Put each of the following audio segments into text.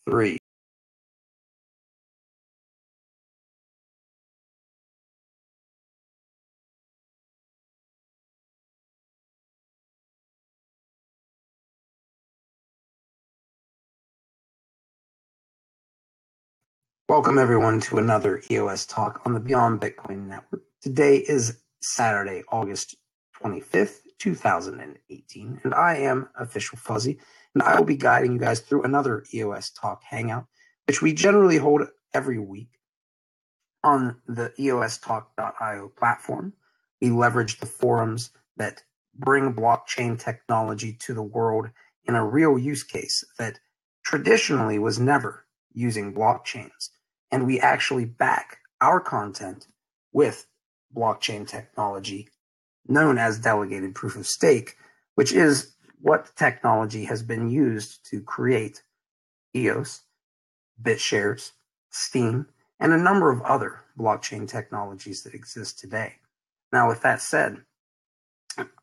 3. Welcome everyone to another EOS Talk on the Beyond Bitcoin Network. Today is Saturday, August 25th, 2018, and I am Official Fuzzy, and I will be guiding you guys through another EOS Talk Hangout, which we generally hold every week on the EOSTalk.io platform. We leverage the forums that bring blockchain technology to the world in a real use case that traditionally was never using blockchains. And we actually back our content with blockchain technology known as delegated proof of stake, which is what technology has been used to create EOS, BitShares, Steam, and a number of other blockchain technologies that exist today. Now, with that said,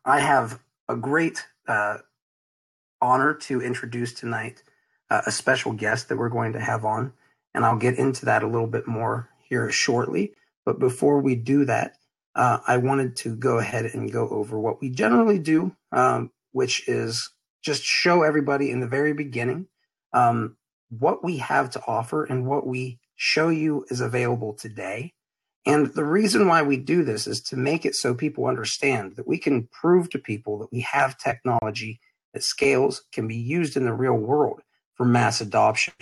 I have a great honor to introduce tonight a special guest that we're going to have on, and I'll get into that a little bit more here shortly. But before we do that, I wanted to go ahead and go over what we generally do, which is just show everybody in the very beginning what we have to offer and what we show you is available today. And the reason why we do this is to make it so people understand that we can prove to people that we have technology that scales, can be used in the real world for mass adoption.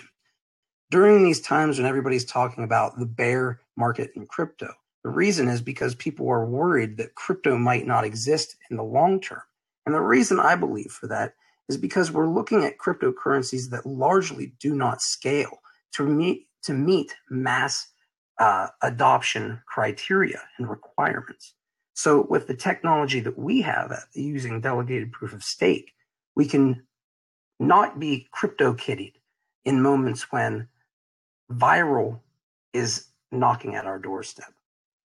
During these times when everybody's talking about the bear market in crypto, the reason is because people are worried that crypto might not exist in the long term. And the reason I believe for that is because we're looking at cryptocurrencies that largely do not scale to meet mass adoption criteria and requirements. So with the technology that we have using delegated proof of stake, we can not be crypto kittied in moments when viral is knocking at our doorstep.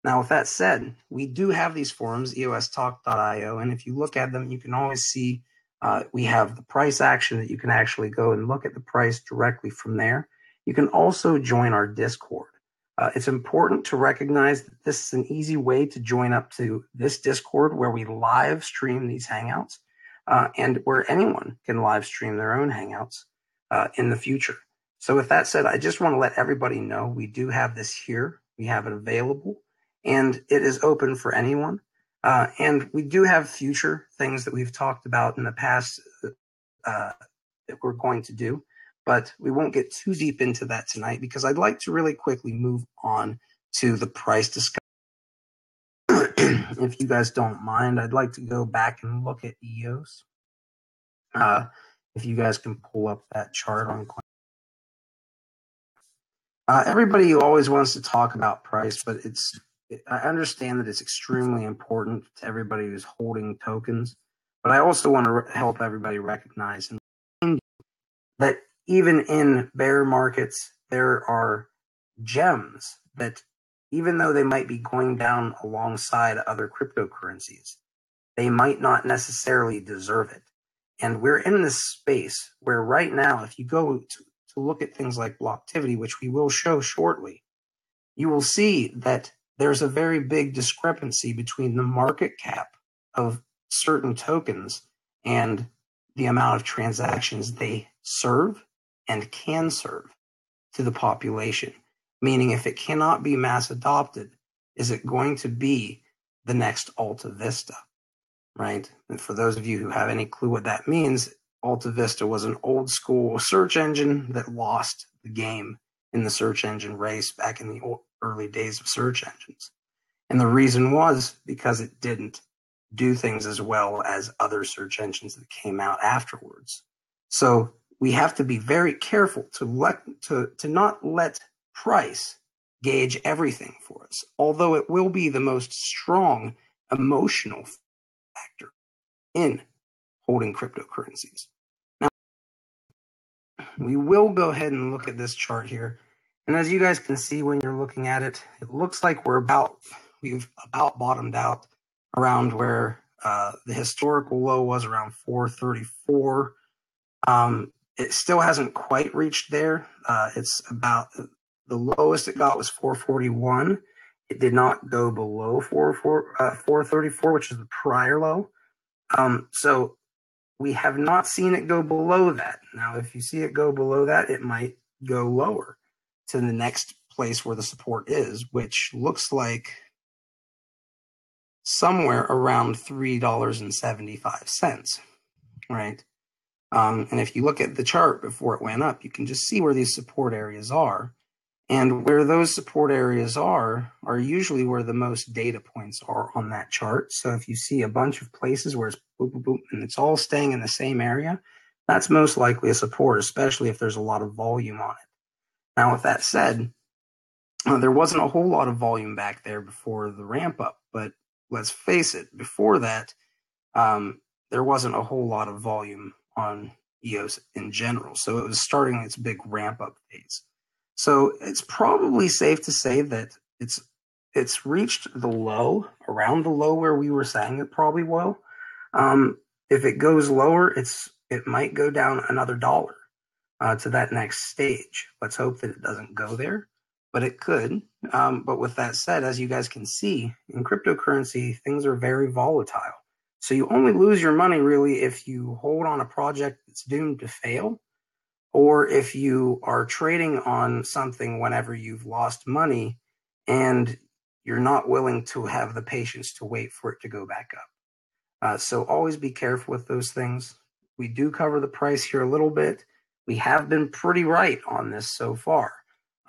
Now, with that said, we do have these forums, EOSTalk.io, and if you look at them, you can always see we have the price action that you can actually go and look at the price directly from there. You can also join our Discord. It's important to recognize that this is an easy way to join up to this Discord where we live stream these Hangouts and where anyone can live stream their own Hangouts in the future. So with that said, I just want to let everybody know we do have this here. We have it available, and it is open for anyone. And we do have future things that we've talked about in the past that we're going to do, but we won't get too deep into that tonight because I'd like to really quickly move on to the price discussion. If you guys don't mind, I'd like to go back and look at EOS. If you guys can pull up that chart on everybody always wants to talk about price, but I understand that it's extremely important to everybody who's holding tokens. But I also want to help everybody recognize that even in bear markets, there are gems that, even though they might be going down alongside other cryptocurrencies, they might not necessarily deserve it. And we're in this space where right now, if you go to look at things like Blocktivity, which we will show shortly, you will see that there's a very big discrepancy between the market cap of certain tokens and the amount of transactions they serve and can serve to the population. Meaning, if it cannot be mass adopted, is it going to be the next Alta Vista, right? And for those of you who have any clue what that means, Alta Vista was an old school search engine that lost the game in the search engine race back in the early days of search engines. And the reason was because it didn't do things as well as other search engines that came out afterwards. So we have to be very careful to not let price gauge everything for us, although it will be the most strong emotional factor in holding cryptocurrencies. Now, we will go ahead and look at this chart here. And as you guys can see when you're looking at it, it looks like we've about bottomed out around where the historical low was around 434. It still hasn't quite reached there. It's about the lowest it got was 441. It did not go below 434, which is the prior low. So we have not seen it go below that. Now, if you see it go below that, it might go lower to the next place where the support is, which looks like somewhere around $3.75, right? And if you look at the chart before it went up, you can just see where these support areas are. And where those support areas are usually where the most data points are on that chart. So if you see a bunch of places where it's boop, boop, boop, and it's all staying in the same area, that's most likely a support, especially if there's a lot of volume on it. Now, with that said, there wasn't a whole lot of volume back there before the ramp up, but let's face it, before that, there wasn't a whole lot of volume on EOS in general. So it was starting its big ramp up phase. So it's probably safe to say that it's reached the low, around the low where we were saying it probably will. If it goes lower, it might go down another dollar to that next stage. Let's hope that it doesn't go there, but it could. But with that said, as you guys can see, in cryptocurrency, things are very volatile. So you only lose your money really if you hold on a project that's doomed to fail, or if you are trading on something whenever you've lost money and you're not willing to have the patience to wait for it to go back up. So always be careful with those things. We do cover the price here a little bit. We have been pretty right on this so far.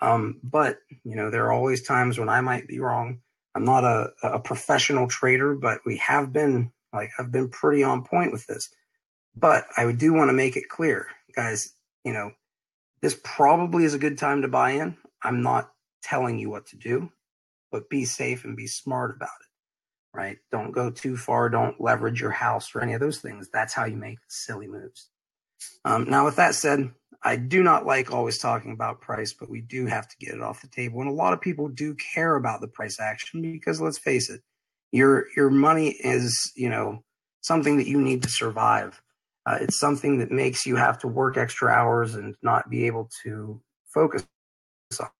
But, there are always times when I might be wrong. I'm not a professional trader, but I've been pretty on point with this. But I do want to make it clear, guys, this probably is a good time to buy in. I'm not telling you what to do, but be safe and be smart about it, right? Don't go too far. Don't leverage your house or any of those things. That's how you make silly moves. Now, with that said, I do not like always talking about price, but we do have to get it off the table. And a lot of people do care about the price action because let's face it, your money is, something that you need to survive. It's something that makes you have to work extra hours and not be able to focus on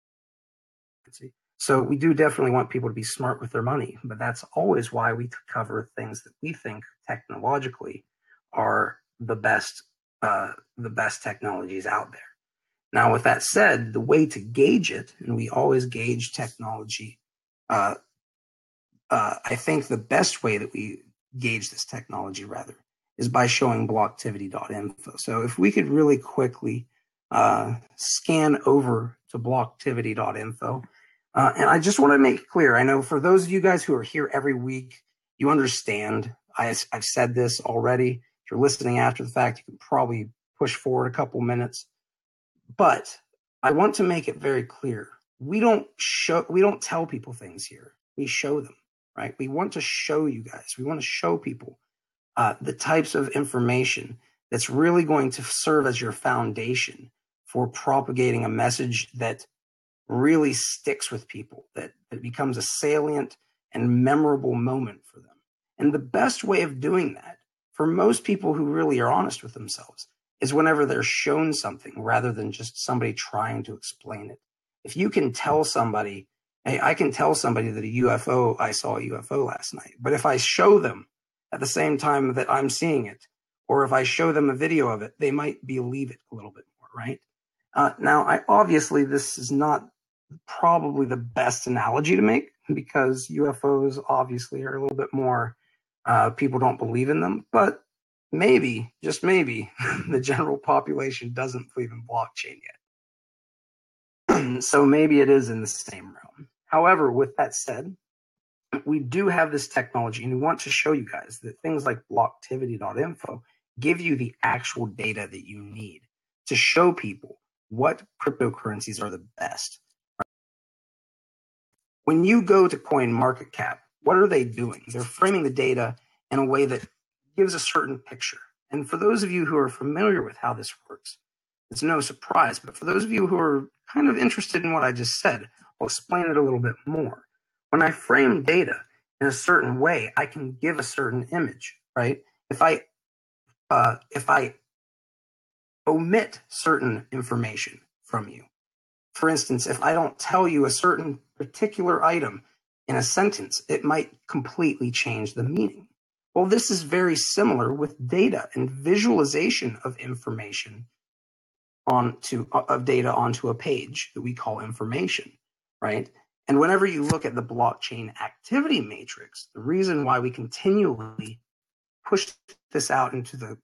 it. So we do definitely want people to be smart with their money, but that's always why we cover things that we think technologically are the best technologies out there. Now, with that said, the way to gauge it, and we always gauge technology, I think the best way that we gauge this technology, rather, is by showing blocktivity.info. So if we could really quickly scan over to blocktivity.info, and I just want to make it clear, I know for those of you guys who are here every week, you understand. I've said this already. If you're listening after the fact, you can probably push forward a couple minutes. But I want to make it very clear. We don't tell people things here. We show them, right? We want to show you guys. We want to show people the types of information that's really going to serve as your foundation for propagating a message that really sticks with people, that becomes a salient and memorable moment for them. And the best way of doing that for most people who really are honest with themselves is whenever they're shown something rather than just somebody trying to explain it. If you can tell somebody, hey, I can tell somebody that I saw a UFO last night, but if I show them at the same time that I'm seeing it, or if I show them a video of it, they might believe it a little bit more, right? Now, obviously, this is not probably the best analogy to make because UFOs obviously are a little bit more, people don't believe in them, but maybe, just maybe, the general population doesn't believe in blockchain yet. So maybe it is in the same realm. However, with that said, we do have this technology, and we want to show you guys that things like blocktivity.info give you the actual data that you need to show people what cryptocurrencies are the best. When you go to CoinMarketCap, what are they doing? They're framing the data in a way that gives a certain picture. And for those of you who are familiar with how this works, it's no surprise. But for those of you who are kind of interested in what I just said, I'll explain it a little bit more. When I frame data in a certain way, I can give a certain image, right? If I omit certain information from you. For instance, if I don't tell you a certain particular item in a sentence, it might completely change the meaning. Well, this is very similar with data and visualization of information of data onto a page that we call information, right? And whenever you look at the blockchain activity matrix, the reason why we continually push this out into the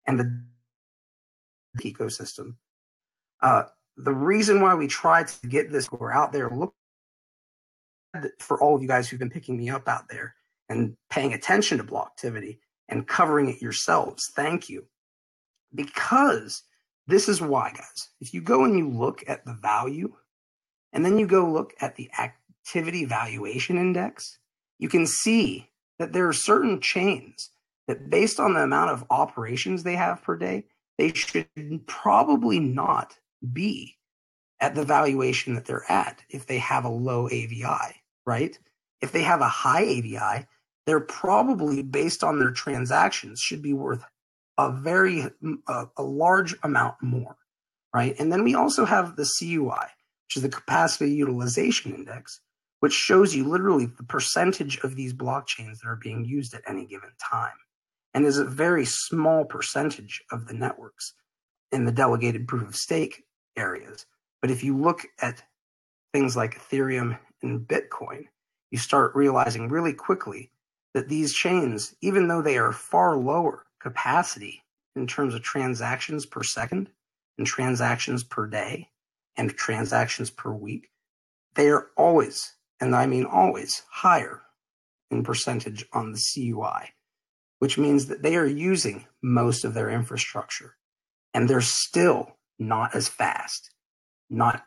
and the ecosystem, the reason why we try to get this out there, look for all of you guys who've been picking me up out there and paying attention to Blocktivity and covering it yourselves. Thank you. Because this is why, guys, if you go and you look at the value and then you go look at the activity valuation index, you can see that there are certain chains that based on the amount of operations they have per day, they should probably not be at the valuation that they're at if they have a low AVI, right? If they have a high AVI, they're probably, based on their transactions, should be worth a large amount more, right? And then we also have the CUI, which is the capacity utilization index, which shows you literally the percentage of these blockchains that are being used at any given time, and is a very small percentage of the networks in the delegated proof of stake areas. But if you look at things like Ethereum and Bitcoin, you start realizing really quickly that these chains, even though they are far lower capacity in terms of transactions per second and transactions per day and transactions per week, they are always, and I mean always, higher in percentage on the CUI, which means that they are using most of their infrastructure, and they're still not as fast, not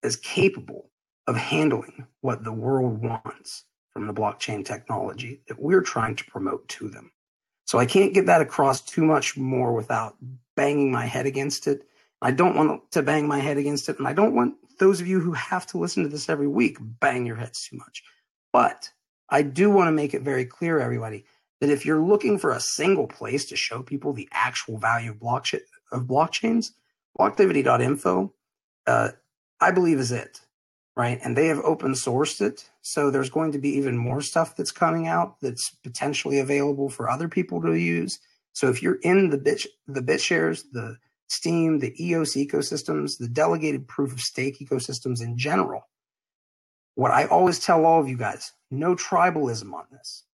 as capable of handling what the world wants from the blockchain technology that we're trying to promote to them. So I can't get that across too much more without banging my head against it. I don't want to bang my head against it, and I don't want those of you who have to listen to this every week bang your heads too much. But I do want to make it very clear, everybody, that if you're looking for a single place to show people the actual value of blockchains, Blocktivity.info, I believe is it, right? And they have open sourced it, so there's going to be even more stuff that's coming out that's potentially available for other people to use. So if you're in the BitShares, the Steam, the EOS ecosystems, the delegated proof of stake ecosystems in general, what I always tell all of you guys, no tribalism on this.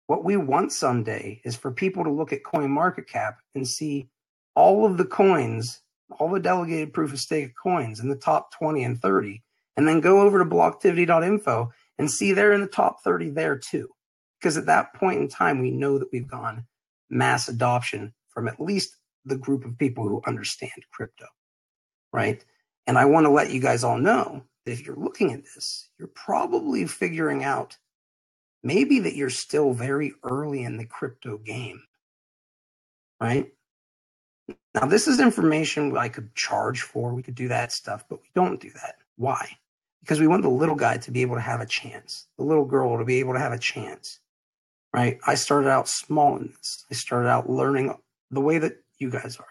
What we want someday is for people to look at CoinMarketCap and see all of the coins, all the delegated proof of stake coins in the top 20 and 30, and then go over to Blocktivity.info and see they're in the top 30 there too. Because at that point in time, we know that we've gone mass adoption from at least the group of people who understand crypto, right? And I want to let you guys all know that if you're looking at this, you're probably figuring out maybe that you're still very early in the crypto game, right? Now, this is information I could charge for. We could do that stuff, but we don't do that. Why? Because we want the little guy to be able to have a chance, the little girl to be able to have a chance, right? I started out small in this. I started out learning the way that you guys are,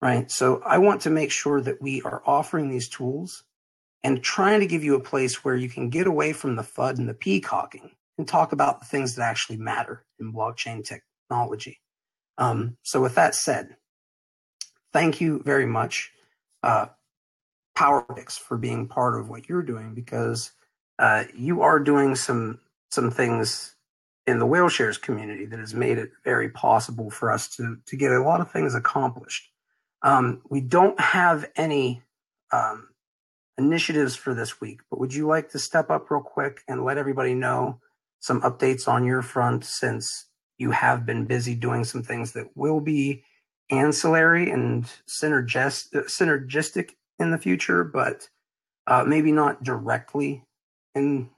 right? So I want to make sure that we are offering these tools and trying to give you a place where you can get away from the FUD and the peacocking and talk about the things that actually matter in blockchain technology. So with that said, thank you very much, PowerPix, for being part of what you're doing, because you are doing some things in the whale shares community that has made it very possible for us to get a lot of things accomplished. We don't have any initiatives for this week, but would you like to step up real quick and let everybody know some updates on your front, since you have been busy doing some things that will be ancillary and synergistic in the future, but maybe not directly in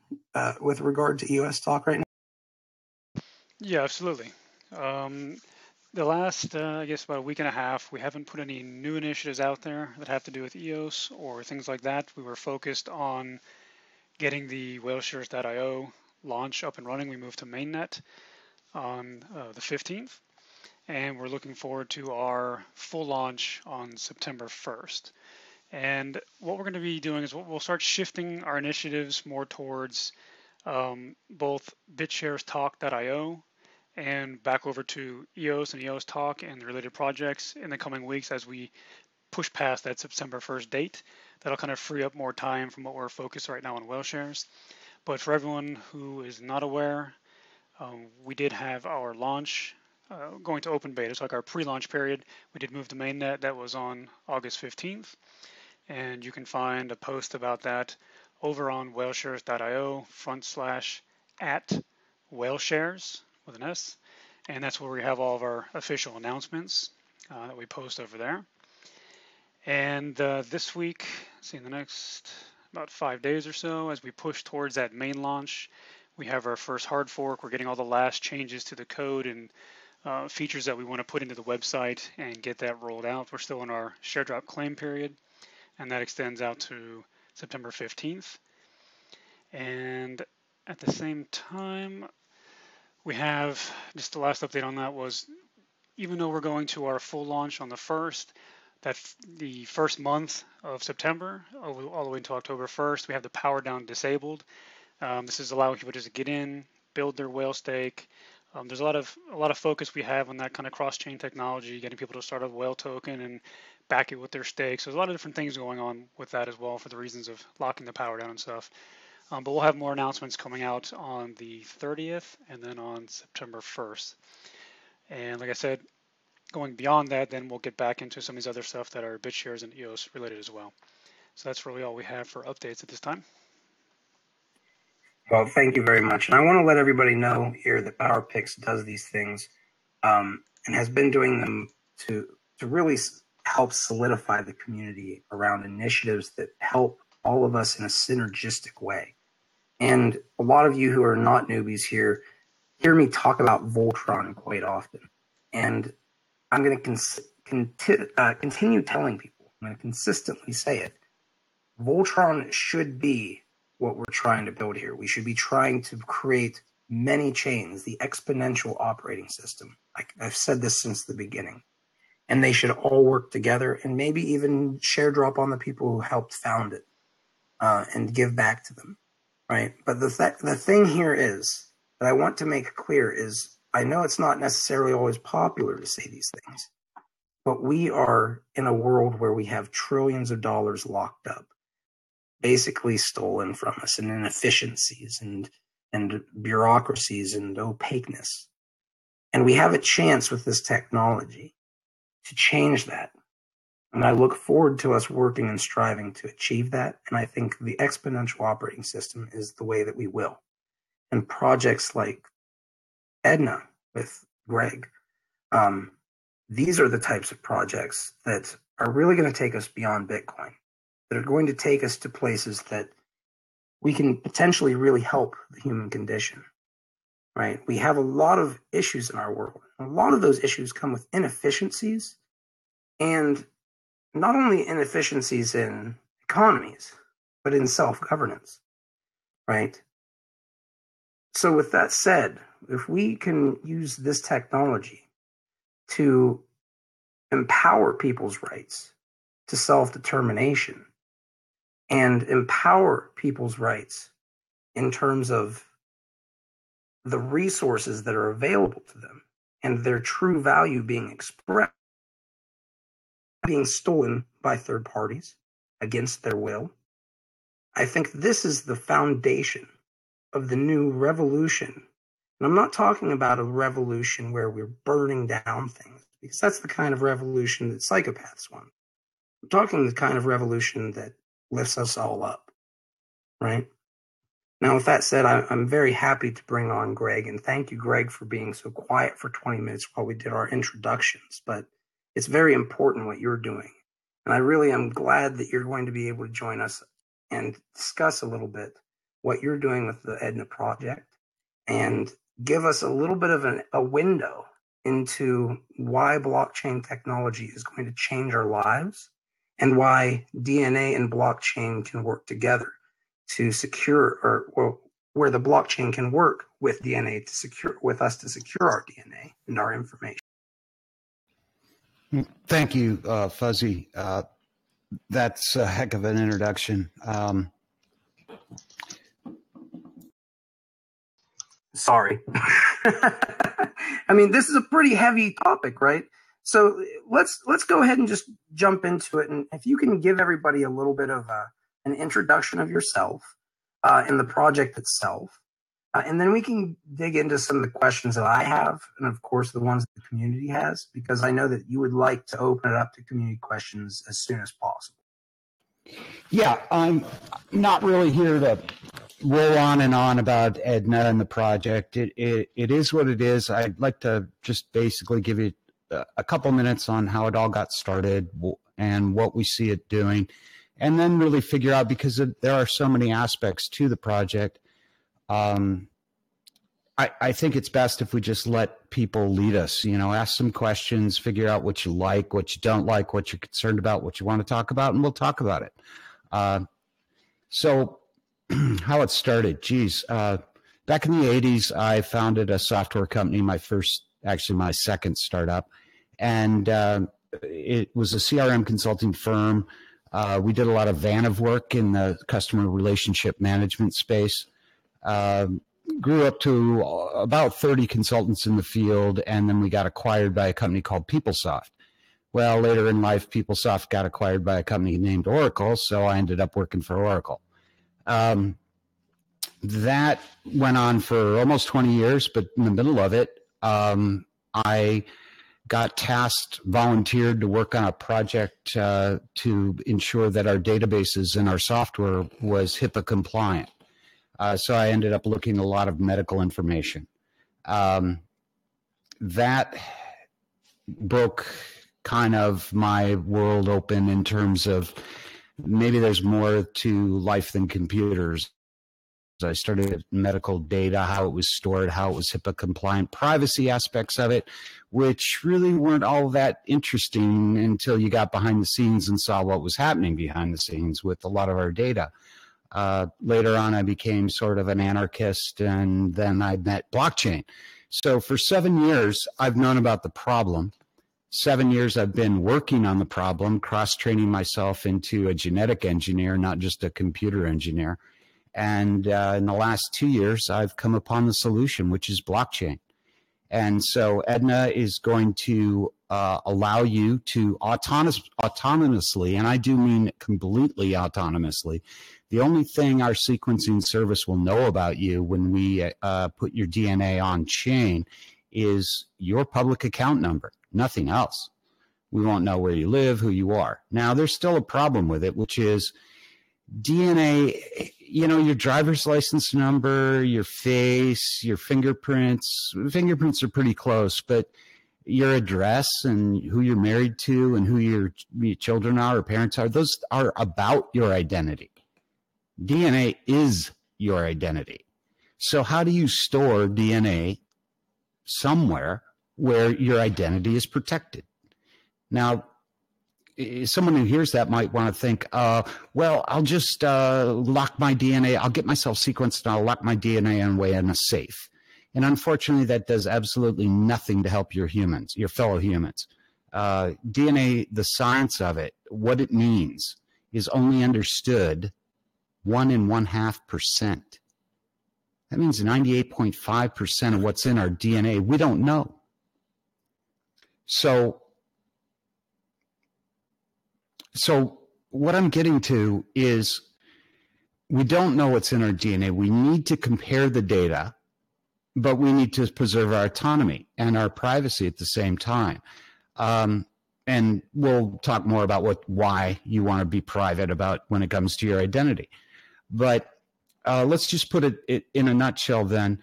with regard to EOS Talk right now? Yeah, absolutely. The last, I guess, about a week and a half, we haven't put any new initiatives out there that have to do with EOS or things like that. We were focused on getting the whaleshares.io launch up and running. We moved to mainnet on the 15th. and we're looking forward to our full launch on September 1st. And what we're going to be doing is we'll start shifting our initiatives more towards both BitsharesTalk.io and back over to EOS and EOS Talk and the related projects in the coming weeks as we push past that September 1st date. That'll kind of free up more time from what we're focused right now on whale shares. But for everyone who is not aware, we did have our launch going to open beta. It's like our pre-launch period. We did move to mainnet. That was on August 15th. And you can find a post about that over on whaleshares.io/@whaleshares with an S. And that's where we have all of our official announcements that we post over there. And this week, in the next about 5 days or so, as we push towards that main launch, we have our first hard fork. We're getting all the last changes to the code and features that we want to put into the website and get that rolled out. We're still in our share drop claim period, and that extends out to September 15th. And at the same time, we have, just the last update on that was, even though we're going to our full launch on the 1st, that the first month of September, all the way until October 1st, we have the power down disabled. This is allowing people just to get in, build their whale stake. There's a lot of focus we have on that kind of cross-chain technology, getting people to start a whale token and back it with their stake. So there's a lot of different things going on with that as well for the reasons of locking the power down and stuff. But we'll have more announcements coming out on the 30th and then on September 1st. And like I said, going beyond that, then we'll get back into some of these other stuff that are BitShares and EOS related as well. So that's really all we have for updates at this time. Well, thank you very much. And I want to let everybody know here that PowerPix does these things and has been doing them to really help solidify the community around initiatives that help all of us in a synergistic way. And a lot of you who are not newbies here hear me talk about Voltron quite often. And I'm going to continue telling people, I'm going to consistently say it, Voltron should be what we're trying to build here. We should be trying to create many chains, the exponential operating system. I've said this since the beginning. And they should all work together and maybe even share drop on the people who helped found it and give back to them, right? But the thing here is that I want to make clear is I know it's not necessarily always popular to say these things, but we are in a world where we have trillions of dollars locked up, basically stolen from us, and inefficiencies and bureaucracies and opaqueness. And we have a chance with this technology to change that. And I look forward to us working and striving to achieve that. And I think the exponential operating system is the way that we will. And projects like EDNA with Greg, these are the types of projects that are really going to take us beyond Bitcoin, that are going to take us to places that we can potentially really help the human condition, right? We have a lot of issues in our world. A lot of those issues come with inefficiencies, and not only inefficiencies in economies, but in self-governance, right? So with that said, if we can use this technology to empower people's rights to self-determination and empower people's rights in terms of the resources that are available to them and their true value being expressed, being stolen by third parties against their will, I think this is the foundation of the new revolution. And I'm not talking about a revolution where we're burning down things, because that's the kind of revolution that psychopaths want. I'm talking the kind of revolution that lifts us all up, right? Now, with that said, I'm very happy to bring on Greg, and thank you, Greg, for being so quiet for 20 minutes while we did our introductions. But it's very important what you're doing. And I really am glad that you're going to be able to join us and discuss a little bit what you're doing with the EDNA project and give us a little bit of a window into why blockchain technology is going to change our lives and why DNA and blockchain can work together to secure, where the blockchain can work with DNA to secure, with us to secure our DNA and our information. Thank you, Fuzzy. That's a heck of an introduction. Sorry. I mean, this is a pretty heavy topic, right? So let's go ahead and just jump into it. And if you can give everybody a little bit of an introduction of yourself and the project itself, and then we can dig into some of the questions that I have, and of course the ones that the community has, because I know that you would like to open it up to community questions as soon as possible. Yeah, I'm not really here to roll on and on about EDNA and the project. It is what it is. I'd like to just basically give you a couple minutes on how it all got started and what we see it doing, and then really figure out, because there are so many aspects to the project. I think it's best if we just let people lead us, ask some questions, figure out what you like, what you don't like, what you're concerned about, what you want to talk about, and we'll talk about it. So how it started, back in the 80s, I founded a software company, my second startup, and it was a CRM consulting firm. We did a lot of Vantiv work in the customer relationship management space. Grew up to about 30 consultants in the field, and then we got acquired by a company called PeopleSoft. Well, later in life, PeopleSoft got acquired by a company named Oracle, so I ended up working for Oracle. That went on for almost 20 years, but in the middle of it, I got volunteered to work on a project to ensure that our databases and our software was HIPAA compliant. So I ended up looking at a lot of medical information. That broke kind of my world open in terms of maybe there's more to life than computers. I started with medical data, how it was stored, how it was HIPAA compliant, privacy aspects of it, which really weren't all that interesting until you got behind the scenes and saw what was happening behind the scenes with a lot of our data. Later on, I became sort of an anarchist, and then I met blockchain. So for 7 years, I've known about the problem. 7 years I've been working on the problem, cross-training myself into a genetic engineer, not just a computer engineer. And in the last 2 years, I've come upon the solution, which is blockchain. And so EDNA is going to allow you to autonomously, and I do mean completely autonomously. The only thing our sequencing service will know about you when we put your DNA on chain is your public account number, nothing else. We won't know where you live, who you are. Now, there's still a problem with it, which is DNA, your driver's license number, your face, your fingerprints. Fingerprints are pretty close, but your address and who you're married to and who your children are or parents are, those are about your identity. DNA is your identity. So how do you store DNA somewhere where your identity is protected? Now, someone who hears that might want to think, well, I'll just lock my DNA. I'll get myself sequenced and I'll lock my DNA away in a safe. And unfortunately, that does absolutely nothing to help your fellow humans. DNA, the science of it, what it means, is only understood 1 1/2%. That means 98.5% of what's in our DNA, we don't know. So what I'm getting to is we don't know what's in our DNA. We need to compare the data, but we need to preserve our autonomy and our privacy at the same time. And we'll talk more about why you want to be private about when it comes to your identity. But let's just put it in a nutshell then.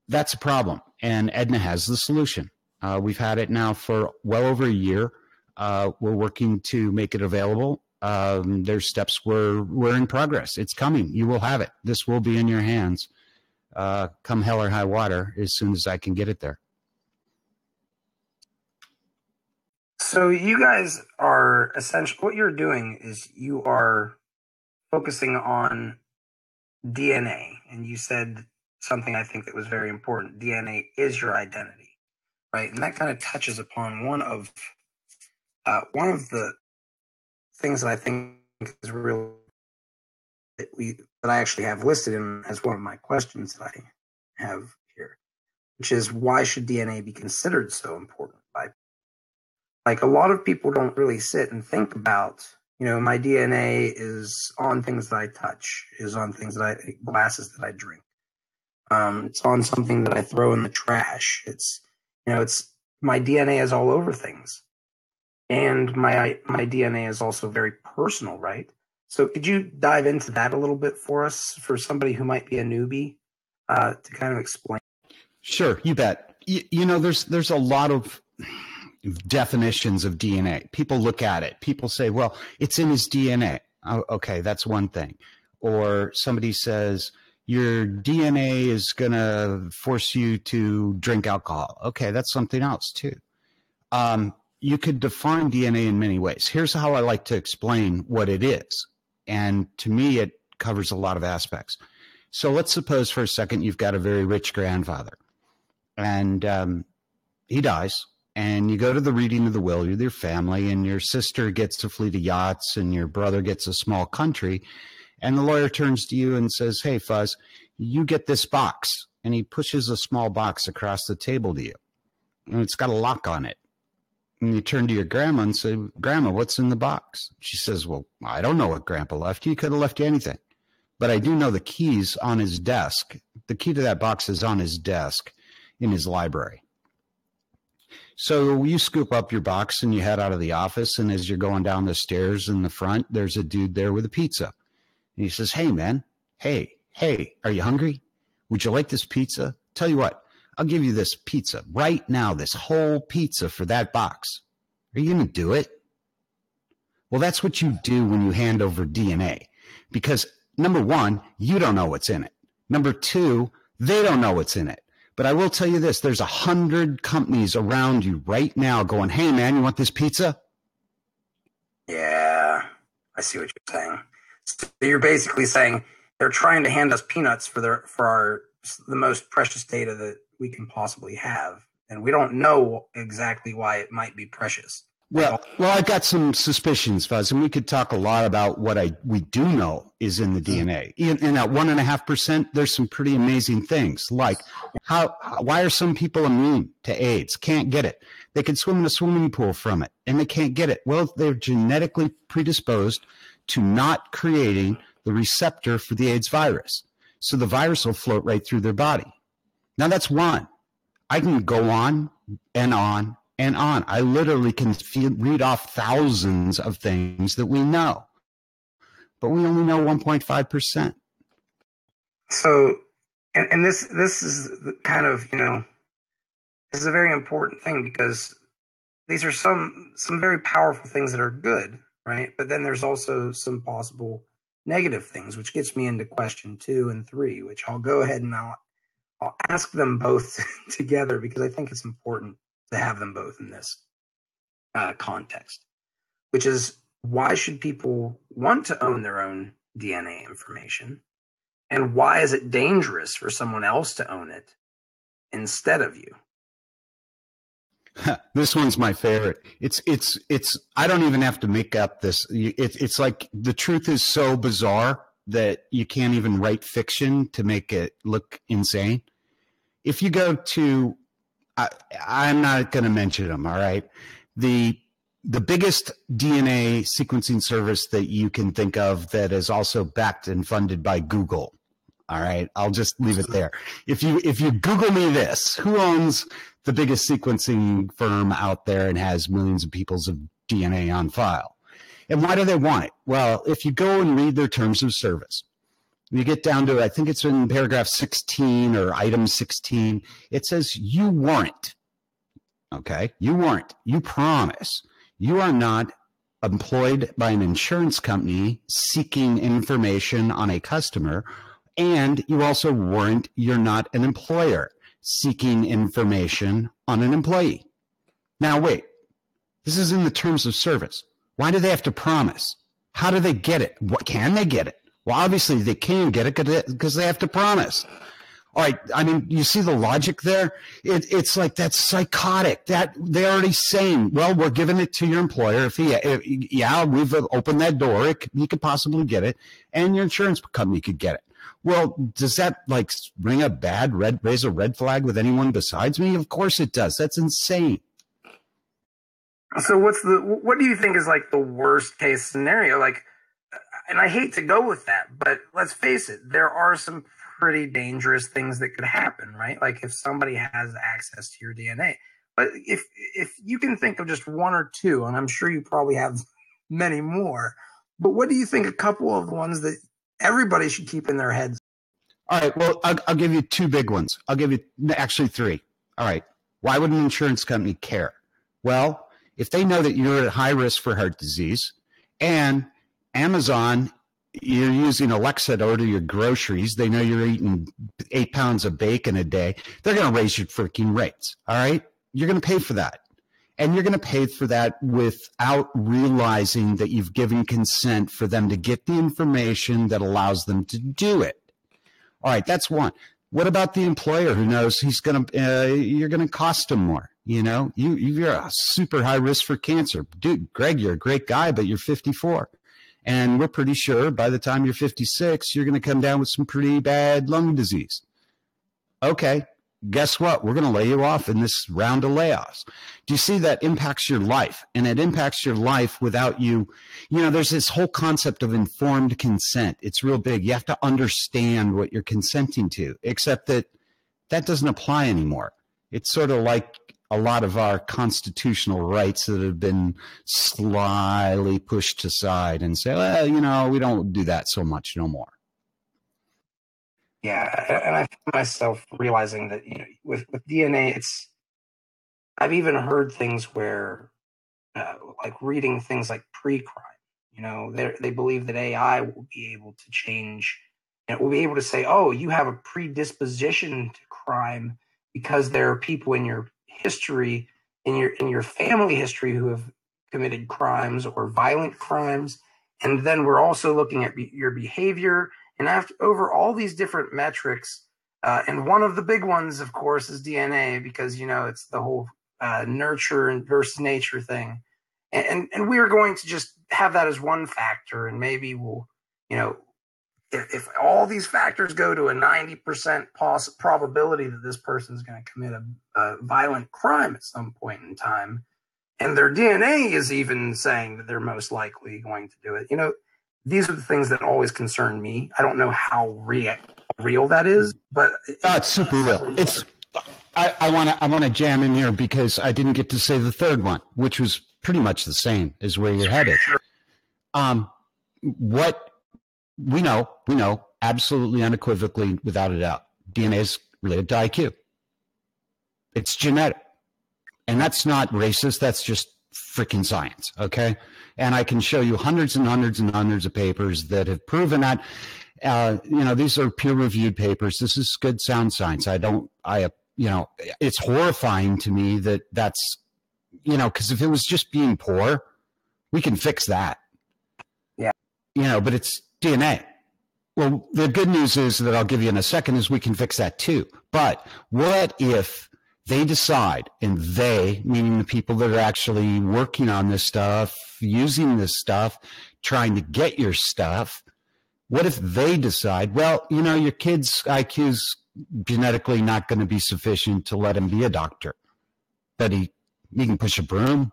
That's a problem, and EDNA has the solution. We've had it now for well over a year. We're working to make it available. There's steps we're in progress. It's coming. You will have it. This will be in your hands come hell or high water as soon as I can get it there. So you guys are essentially, what you're doing is you are focusing on DNA, and you said something I think that was very important. DNA is your identity, right? And that kind of touches upon one of One of the things that I think is really that I actually have listed in as one of my questions that I have here, which is why should DNA be considered so important? Like a lot of people don't really sit and think about, my DNA is on things that I touch, is on things glasses that I drink. It's on something that I throw in the trash. It's my DNA is all over things. And my DNA is also very personal, right? So could you dive into that a little bit for us, for somebody who might be a newbie, to kind of explain? Sure, you bet. There's a lot of definitions of DNA. People look at it. People say, well, it's in his DNA. Oh, okay, that's one thing. Or somebody says, your DNA is going to force you to drink alcohol. Okay, that's something else too. You could define DNA in many ways. Here's how I like to explain what it is. And to me, it covers a lot of aspects. So let's suppose for a second you've got a very rich grandfather. And he dies. And you go to the reading of the will with your family, and your sister gets a fleet of yachts, and your brother gets a small country. And the lawyer turns to you and says, hey, Fuzz, you get this box. And he pushes a small box across the table to you. And it's got a lock on it. And you turn to your grandma and say, Grandma, what's in the box? She says, well, I don't know what Grandpa left you. He could have left you anything. But I do know the key's on his desk. The key to that box is on his desk in his library. So you scoop up your box and you head out of the office. And as you're going down the stairs in the front, there's a dude there with a pizza. And he says, hey, man, hey, are you hungry? Would you like this pizza? Tell you what, I'll give you this pizza right now, this whole pizza for that box. Are you going to do it? Well, that's what you do when you hand over DNA. Because number one, you don't know what's in it. Number two, they don't know what's in it. But I will tell you this, there's 100 companies around you right now going, hey, man, you want this pizza? Yeah, I see what you're saying. So you're basically saying they're trying to hand us peanuts for the most precious data that we can possibly have. And we don't know exactly why it might be precious. Well, I've got some suspicions, Fuzz, and we could talk a lot about what we do know is in the DNA. In that 1.5%, there's some pretty amazing things, like why are some people immune to AIDS? Can't get it. They can swim in a swimming pool from it, and they can't get it. Well, they're genetically predisposed to not creating the receptor for the AIDS virus. So the virus will float right through their body. Now, that's one. I can go on and on and on. I literally can read off thousands of things that we know, but we only know 1.5%. So, and this is kind of, this is a very important thing, because these are some very powerful things that are good, right? But then there's also some possible negative things, which gets me into question 2 and 3, which I'll go ahead and I'll ask them both together, because I think it's important to have them both in this context, which is, why should people want to own their own DNA information? And why is it dangerous for someone else to own it instead of you? This one's my favorite. It's I don't even have to make up this. It's like the truth is so bizarre that you can't even write fiction to make it look insane. If you go to, I'm not going to mention them, all right? The biggest DNA sequencing service that you can think of that is also backed and funded by Google, all right? I'll just leave it there. If you Google me this, who owns the biggest sequencing firm out there and has millions of people's of DNA on file? And why do they want it? Well, if you go and read their terms of service, you get down to, I think it's in paragraph 16 or item 16, it says you warrant, okay? You warrant, you promise. You are not employed by an insurance company seeking information on a customer, and you also warrant you're not an employer seeking information on an employee. Now, wait, this is in the terms of service. Why do they have to promise? How do they get it? What can they get it? Well, obviously they can get it because they have to promise. All right. I mean, you see the logic there? It's like, that's psychotic. That they're already saying, well, we're giving it to your employer. Yeah, we've opened that door. You could possibly get it, and your insurance company could get it. Well, does that like raise a red flag with anyone besides me? Of course it does. That's insane. So what do you think is like the worst case scenario? Like, and I hate to go with that, but let's face it, there are some pretty dangerous things that could happen, right? Like if somebody has access to your DNA. But if you can think of just one or two, and I'm sure you probably have many more, but what do you think a couple of the ones that everybody should keep in their heads? All right, well, I'll give you two big ones. I'll give you actually three. All right, why would an insurance company care? Well, if they know that you're at high risk for heart disease, and Amazon, you're using Alexa to order your groceries, they know you're eating 8 pounds of bacon a day, they're going to raise your freaking rates, all right? You're going to pay for that. And you're going to pay for that without realizing that you've given consent for them to get the information that allows them to do it. All right, that's one. What about the employer who knows you're going to cost him more? You know, you're a super high risk for cancer. Dude, Greg, you're a great guy, but you're 54. And we're pretty sure by the time you're 56, you're going to come down with some pretty bad lung disease. Okay, guess what? We're going to lay you off in this round of layoffs. Do you see that impacts your life? And it impacts your life without you. You know, there's this whole concept of informed consent. It's real big. You have to understand what you're consenting to, except that doesn't apply anymore. It's sort of like a lot of our constitutional rights that have been slyly pushed aside and say, well, you know, we don't do that so much no more. Yeah, and I find myself realizing that, you know, with DNA, I've even heard things where, like reading things like pre-crime, you know, they believe that AI will be able to change, and will be able to say, oh, you have a predisposition to crime because there are people in your history, in your family history who have committed crimes or violent crimes. And then we're also looking at your behavior. And over all these different metrics, and one of the big ones, of course, is DNA, because, you know, it's the whole nurture versus nature thing. And we're going to just have that as one factor. And maybe we'll, you know, if all these factors go to a 90% probability that this person is going to commit a violent crime at some point in time, and their DNA is even saying that they're most likely going to do it, you know, these are the things that always concern me. I don't know how real that is, but it's super real. I want to jam in here because I didn't get to say the third one, which was pretty much the same as where you're headed. Sure. What we know absolutely unequivocally, without a doubt, DNA is related to IQ. It's genetic. And that's not racist. That's just freaking science. Okay. And I can show you hundreds and hundreds and hundreds of papers that have proven that. You know, these are peer-reviewed papers. This is good sound science. It's horrifying to me that's, you know, because if it was just being poor, we can fix that. Yeah. You know, but it's DNA. Well, the good news is that I'll give you in a second is we can fix that too. But what if they decide, and they, meaning the people that are actually working on this stuff, using this stuff, trying to get your stuff, what if they decide, well, you know, your kid's IQ's genetically not going to be sufficient to let him be a doctor, but he can push a broom?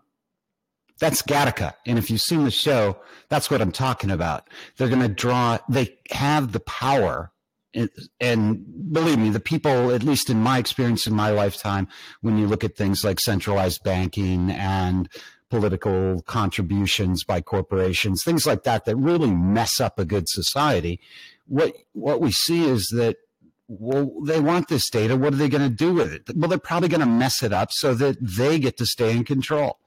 That's Gattaca. And if you've seen the show, that's what I'm talking about. They're going to they have the power. And believe me, the people, at least in my experience in my lifetime, when you look at things like centralized banking and political contributions by corporations, things like that, that really mess up a good society, what we see is that, well, they want this data. What are they going to do with it? Well, they're probably going to mess it up so that they get to stay in control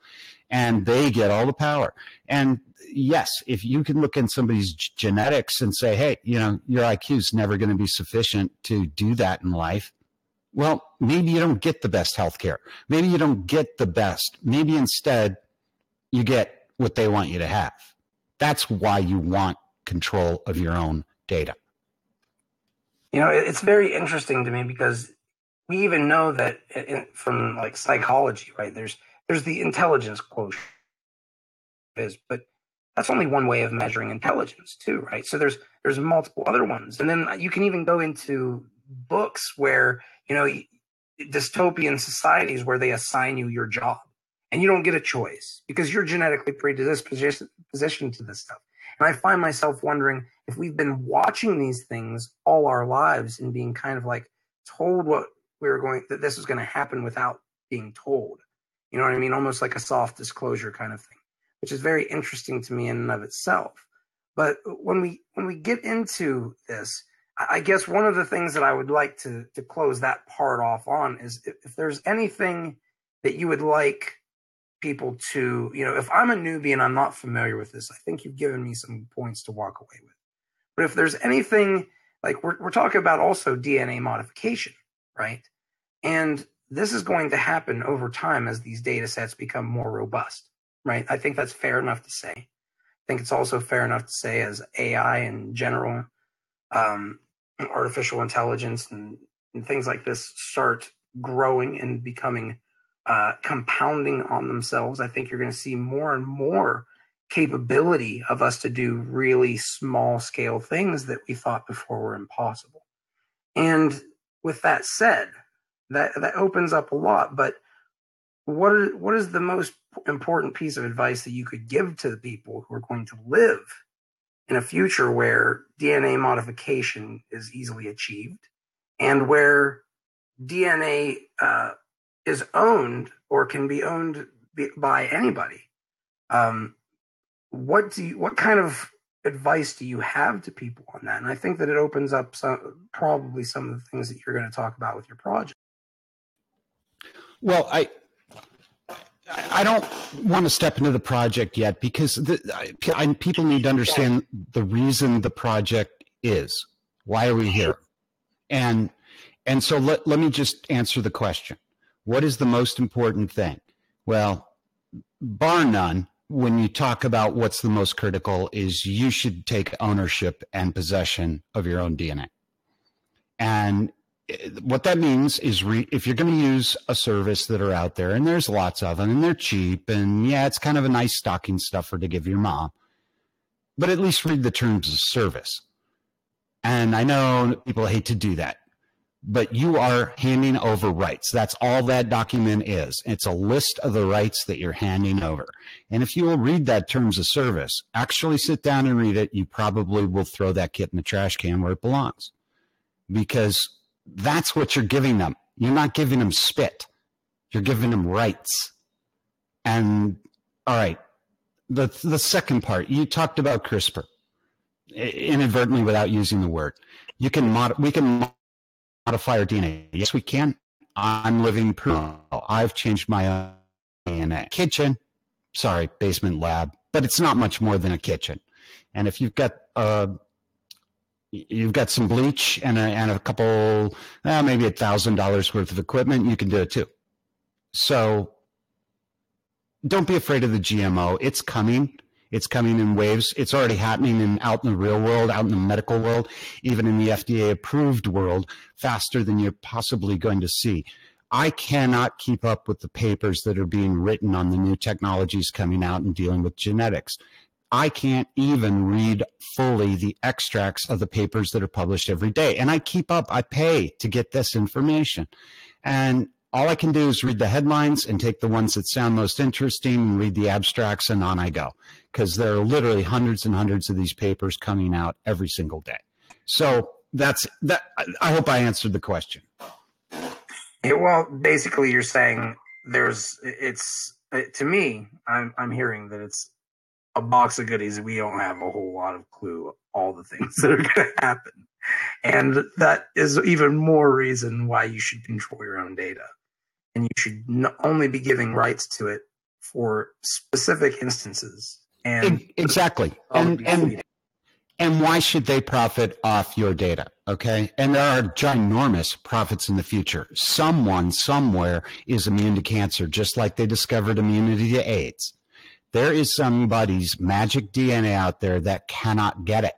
and they get all the power. And yes, if you can look in somebody's genetics and say, hey, you know, your IQ is never going to be sufficient to do that in life. Well, maybe you don't get the best healthcare. Maybe you don't get the best. Maybe instead you get what they want you to have. That's why you want control of your own data. It's very interesting to me because we even know that from like psychology, right? There's the intelligence quotient, but that's only one way of measuring intelligence too, right? So there's multiple other ones, and then you can even go into books where dystopian societies where they assign you your job and you don't get a choice because you're genetically predispositioned to this stuff. And I find myself wondering if we've been watching these things all our lives and being kind of like told that this was going to happen without being told. You know what I mean? Almost like a soft disclosure kind of thing, which is very interesting to me in and of itself. But when we get into this, I guess one of the things that I would like to close that part off on is if there's anything that you would like people to, if I'm a newbie and I'm not familiar with this, I think you've given me some points to walk away with. But if there's anything, like we're talking about also DNA modification, right? And this is going to happen over time as these data sets become more robust, right? I think that's fair enough to say. I think it's also fair enough to say as AI in general, artificial intelligence and things like this start growing and becoming compounding on themselves, I think you're going to see more and more capability of us to do really small scale things that we thought before were impossible. And with that said, that opens up a lot. But what is the most important piece of advice that you could give to the people who are going to live in a future where DNA modification is easily achieved and where DNA is owned or can be owned by anybody? What kind of advice do you have to people on that? And I think that it opens up probably some of the things that you're going to talk about with your project. Well, I don't want to step into the project yet because people need to understand the reason the project is. Why are we here? And so let me just answer the question. What is the most important thing? Well, bar none, when you talk about what's the most critical is you should take ownership and possession of your own DNA. And what that means is if you're going to use a service that are out there, and there's lots of them, and they're cheap, and yeah, it's kind of a nice stocking stuffer to give your mom, but at least read the terms of service. And I know people hate to do that, but you are handing over rights. That's all that document is. It's a list of the rights that you're handing over. And if you will read that terms of service, actually sit down and read it, you probably will throw that kit in the trash can where it belongs, because that's what you're giving them. You're not giving them spit. You're giving them rights. And all right, the second part, you talked about CRISPR inadvertently without using the word. We can modify our DNA. Yes, we can. I'm living proof. I've changed my own DNA. Kitchen, sorry, basement lab, but it's not much more than a kitchen. And if you've got some bleach and a couple, maybe $1,000 worth of equipment, you can do it too. So don't be afraid of the GMO. It's coming. It's coming in waves. It's already happening out in the real world, out in the medical world, even in the FDA-approved world, faster than you're possibly going to see. I cannot keep up with the papers that are being written on the new technologies coming out and dealing with genetics. I can't even read fully the extracts of the papers that are published every day. And I keep up. I pay to get this information. And all I can do is read the headlines and take the ones that sound most interesting and read the abstracts, and on I go. Because there are literally hundreds and hundreds of these papers coming out every single day. So that's that. I hope I answered the question. Yeah, well, basically you're saying to me, I'm hearing that it's a box of goodies. We don't have a whole lot of clue all the things that are going to happen. And that is even more reason why you should control your own data. And you should only be giving rights to it for specific instances. And exactly. And why should they profit off your data? Okay. And there are ginormous profits in the future. Someone somewhere is immune to cancer, just like they discovered immunity to AIDS. There is somebody's magic DNA out there that cannot get it.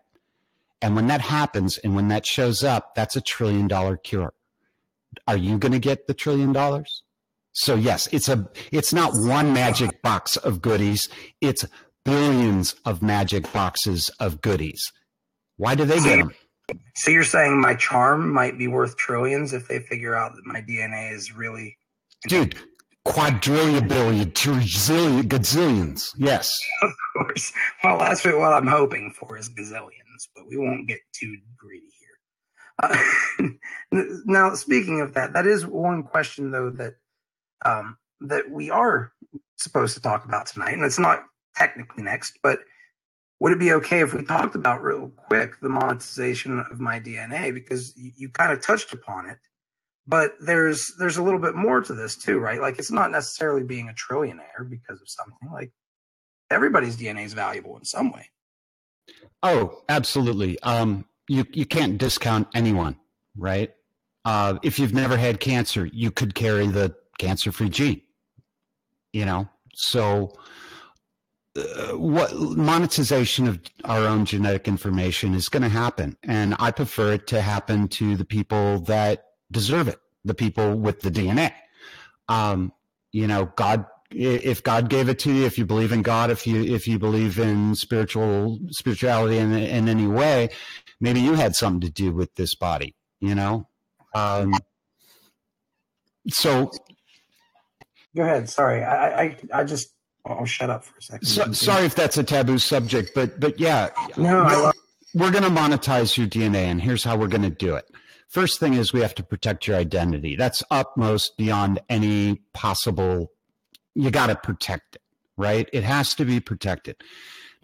And when that happens and when that shows up, that's $1 trillion cure. Are you going to get the $1 trillion? So yes, it's not one magic box of goodies. It's billions of magic boxes of goodies. Why do they get them? So you're saying my charm might be worth trillions if they figure out that my DNA is really... Dude, quadrillion, billion, trillion, gazillions. Yes. Of course. Well, that's what I'm hoping for is gazillions, but we won't get too greedy here. Now, speaking of that, that is one question, though, that we are supposed to talk about tonight, and it's not technically next, but would it be okay if we talked about real quick the monetization of my DNA? Because you kind of touched upon it, but there's a little bit more to this too, right? Like, it's not necessarily being a trillionaire because of something. Like, everybody's DNA is valuable in some way. Oh, absolutely. You can't discount anyone, right? If you've never had cancer, you could carry the cancer-free gene, so what monetization of our own genetic information is going to happen. And I prefer it to happen to the people that deserve it, the people with the DNA. God, if God gave it to you, if you believe in God, if you believe in spirituality in any way, maybe you had something to do with this body, so go ahead. Sorry. I'll shut up for a second. Sorry if that's a taboo subject, but yeah. No, we're going to monetize your DNA, and here's how we're going to do it. First thing is we have to protect your identity. That's utmost beyond any possible. You got to protect it, right? It has to be protected.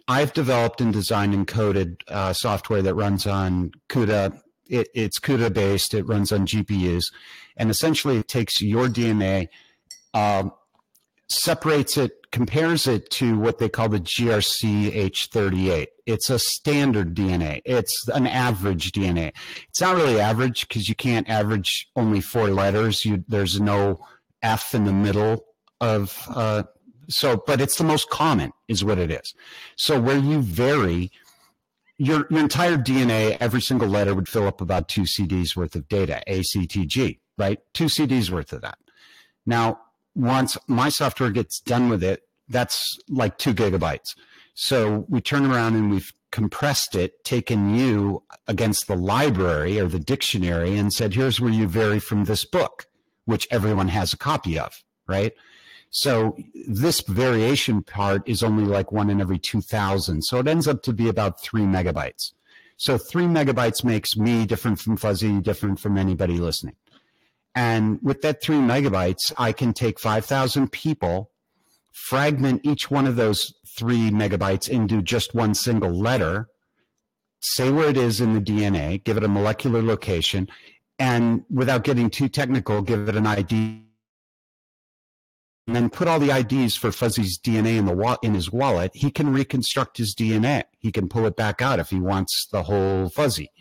I've developed and designed and coded software that runs on CUDA. It's CUDA based. It runs on GPUs, and essentially it takes your DNA, separates it, compares it to what they call the GRCH38. It's a standard DNA. It's an average DNA. It's not really average because you can't average only 4 letters. There's no F in the middle of, but it's the most common is what it is. So where you vary, your entire DNA, every single letter would fill up about 2 CDs worth of data, ACTG, right? 2 CDs worth of that. Now, once my software gets done with it, that's like 2 gigabytes. So we turn around and we've compressed it, taken you against the library or the dictionary and said, here's where you vary from this book, which everyone has a copy of, right? So this variation part is only like 1 in every 2,000. So it ends up to be about 3 megabytes. So 3 megabytes makes me different from Fuzzy, different from anybody listening. And with that 3 megabytes, I can take 5,000 people, fragment each one of those 3 megabytes into just one single letter, say where it is in the DNA, give it a molecular location, and without getting too technical, give it an ID, and then put all the IDs for Fuzzy's DNA in his wallet. He can reconstruct his DNA. He can pull it back out if he wants the whole Fuzzy.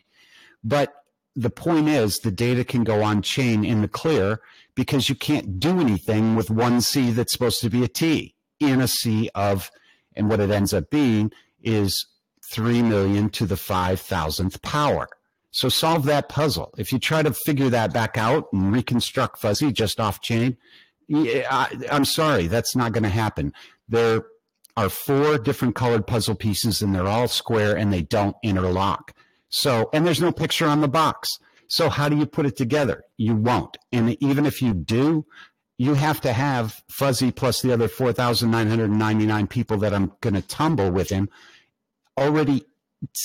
But the point is the data can go on chain in the clear because you can't do anything with one C that's supposed to be a T in a sea of, and what it ends up being is 3 million to the 5,000th power. So solve that puzzle. If you try to figure that back out and reconstruct Fuzzy just off chain, I'm sorry, that's not going to happen. There are 4 different colored puzzle pieces and they're all square and they don't interlock. So, and there's no picture on the box. So how do you put it together? You won't. And even if you do, you have to have Fuzzy plus the other 4,999 people that I'm going to tumble with him already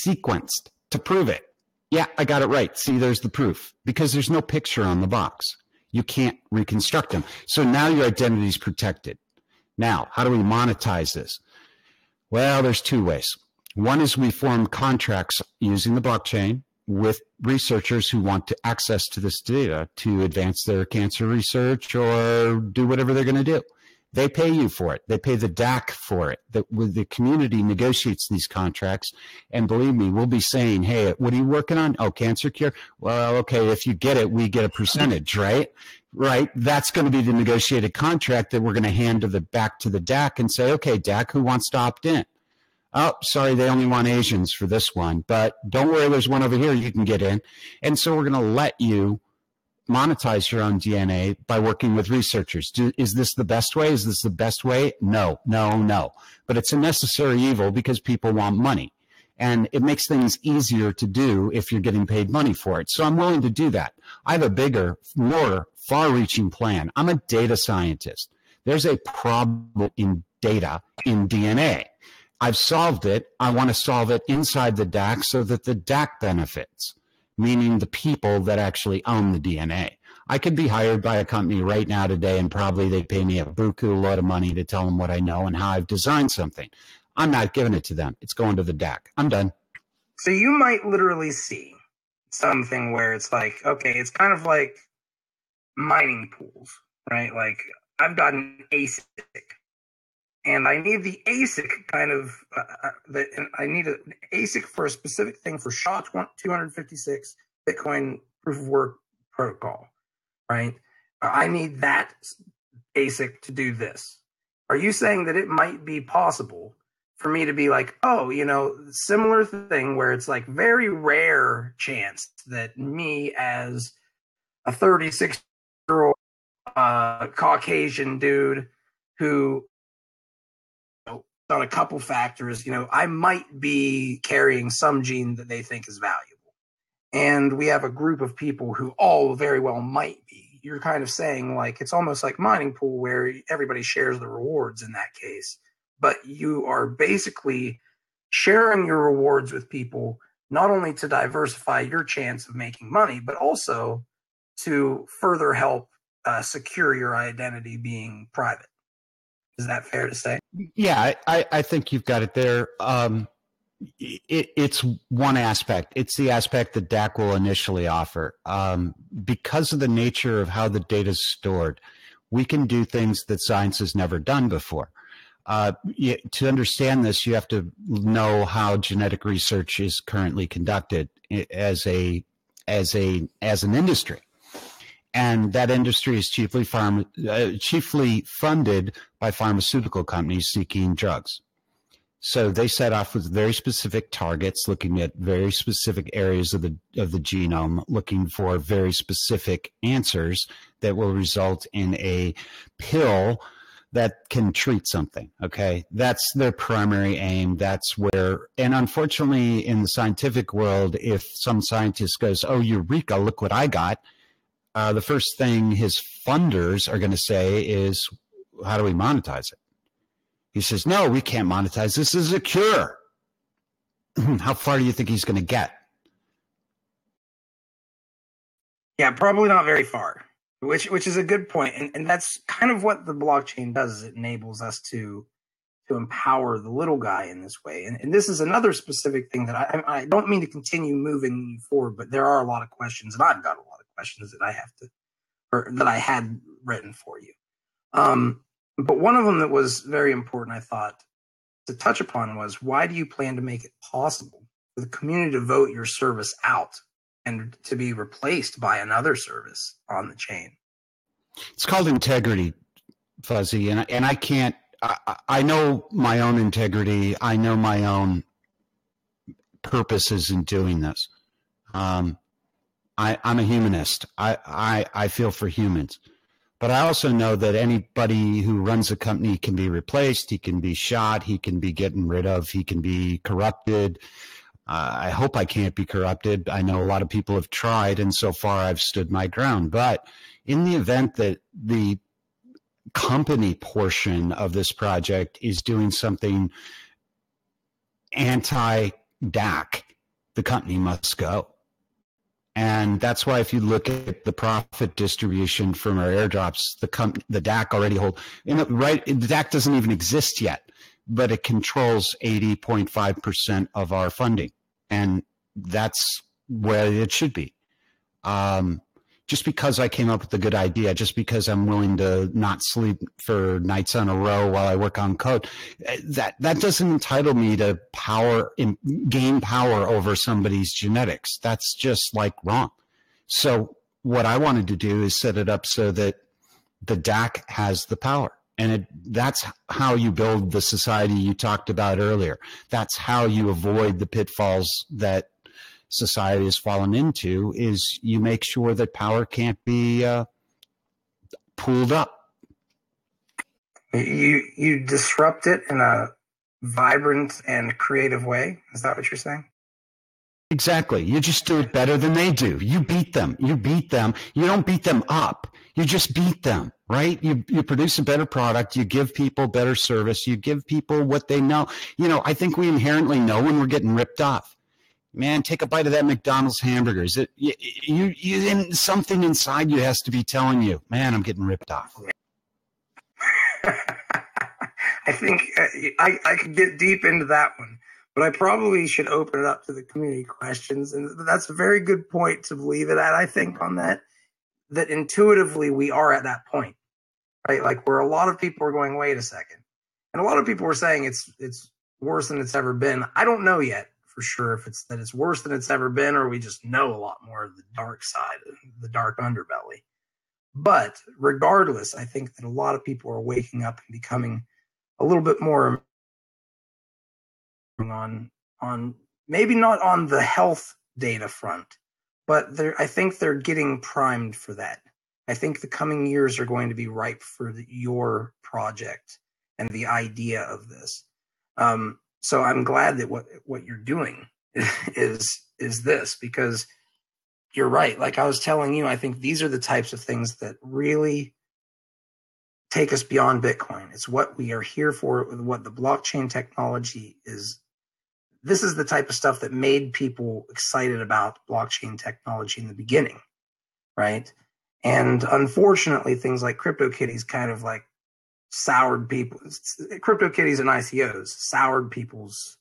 sequenced to prove it. Yeah, I got it right. See, there's the proof. Because there's no picture on the box. You can't reconstruct them. So now your identity is protected. Now, how do we monetize this? Well, there's 2 ways. One is we form contracts using the blockchain with researchers who want to access to this data to advance their cancer research or do whatever they're going to do. They pay you for it. They pay the DAC for it. The community negotiates these contracts. And believe me, we'll be saying, hey, what are you working on? Oh, cancer cure? Well, okay, if you get it, we get a percentage, right? Right? That's going to be the negotiated contract that we're going to hand back to the DAC and say, okay, DAC, who wants to opt in? Oh, sorry, they only want Asians for this one, but don't worry, there's one over here you can get in. And so we're going to let you monetize your own DNA by working with researchers. Is this the best way? Is this the best way? No, no, no. But it's a necessary evil because people want money. And it makes things easier to do if you're getting paid money for it. So I'm willing to do that. I have a bigger, more far-reaching plan. I'm a data scientist. There's a problem in data in DNA. I've solved it. I want to solve it inside the DAC so that the DAC benefits, meaning the people that actually own the DNA. I could be hired by a company right now today and probably they pay me a buku load of money to tell them what I know and how I've designed something. I'm not giving it to them. It's going to the DAC. I'm done. So you might literally see something where it's like, okay, it's kind of like mining pools, right? Like I've got an ASIC and I need the ASIC kind of, I need an ASIC for a specific thing for SHA-256 Bitcoin proof of work protocol, right? I need that ASIC to do this. Are you saying that it might be possible for me to be like, oh, you know, similar thing where it's like very rare chance that me as a 36-year-old Caucasian dude who, you know, on a couple factors, you know, I might be carrying some gene that they think is valuable. And we have a group of people who all very well might be. You're kind of saying like it's almost like mining pool where everybody shares the rewards in that case. But you are basically sharing your rewards with people, not only to diversify your chance of making money, but also to further help secure your identity being private. Is that fair to say? Yeah, I think you've got it there. It's one aspect. It's the aspect that DAC will initially offer. Because of the nature of how the data is stored, we can do things that science has never done before. To understand this, you have to know how genetic research is currently conducted as an industry, and that industry is chiefly funded by pharmaceutical companies seeking drugs. So they set off with very specific targets, looking at very specific areas of the genome, looking for very specific answers that will result in a pill that can treat something, okay? That's their primary aim. That's where, and unfortunately in the scientific world, if some scientist goes, oh, eureka, look what I got, the first thing his funders are going to say is, how do we monetize it? He says, no, we can't monetize. This is a cure. How far do you think he's going to get? Yeah, probably not very far. Which is a good point. And that's kind of what the blockchain does, is it enables us to empower the little guy in this way. And this is another specific thing that I don't mean to continue moving forward, but there are a lot of questions, and I've got a lot of questions that I had written for you. But one of them that was very important, I thought, to touch upon was, why do you plan to make it possible for the community to vote your service out and to be replaced by another service on the chain? It's called integrity, Fuzzy, and I can't. I know my own integrity. I know my own purposes in doing this. I'm a humanist. I feel for humans, but I also know that anybody who runs a company can be replaced. He can be shot. He can be gotten rid of. He can be corrupted. I hope I can't be corrupted. I know a lot of people have tried, and so far I've stood my ground. But in the event that the company portion of this project is doing something anti-DAC, the company must go. And that's why if you look at the profit distribution from our airdrops, the DAC already hold, the DAC doesn't even exist yet, but it controls 80.5% of our funding. And that's where it should be. Just because I came up with a good idea, just because I'm willing to not sleep for nights on a row while I work on code, that doesn't entitle me to gain power over somebody's genetics. That's just like wrong. So what I wanted to do is set it up so that the DAC has the power. And that's how you build the society you talked about earlier. That's how you avoid the pitfalls that society has fallen into, is you make sure that power can't be pooled up. You disrupt it in a vibrant and creative way. Is that what you're saying? Exactly. You just do it better than they do. You beat them. You beat them. You don't beat them up. You just beat them, right? You produce a better product. You give people better service. You give people what they know. You know, I think we inherently know when we're getting ripped off. Man, take a bite of that McDonald's hamburger. Is it something inside you has to be telling you, man, I'm getting ripped off. I think I could get deep into that one, but I probably should open it up to the community questions. And that's a very good point to leave it at, I think, on that intuitively we are at that point, right? Like, where a lot of people are going, wait a second. And a lot of people were saying it's worse than it's ever been. I don't know yet for sure if it's that it's worse than it's ever been, or we just know a lot more of the dark side, the dark underbelly. But regardless, I think that a lot of people are waking up and becoming a little bit more on maybe not on the health data front, but I think they're getting primed for that. I think the coming years are going to be ripe for your project and the idea of this. So I'm glad that what you're doing is this, because you're right. Like I was telling you, I think these are the types of things that really take us beyond Bitcoin. It's what we are here for, what the blockchain technology is. This is the type of stuff that made people excited about blockchain technology in the beginning, right? And unfortunately, things like CryptoKitties kind of like soured people. CryptoKitties and ICOs soured people's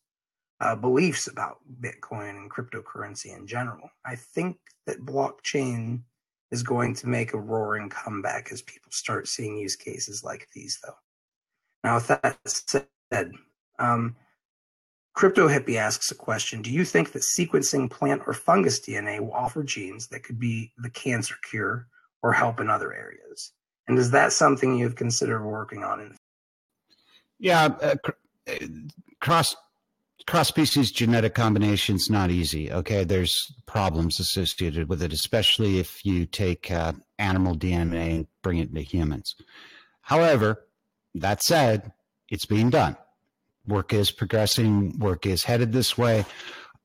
beliefs about Bitcoin and cryptocurrency in general. I think that blockchain is going to make a roaring comeback as people start seeing use cases like these, though. Now, with that said, Crypto Hippie asks a question. Do you think that sequencing plant or fungus DNA will offer genes that could be the cancer cure or help in other areas? And is that something you've considered working on? Yeah, cross-species genetic combination is not easy, okay? There's problems associated with it, especially if you take animal DNA and bring it into humans. However, that said, it's being done. Work is progressing. Work is headed this way.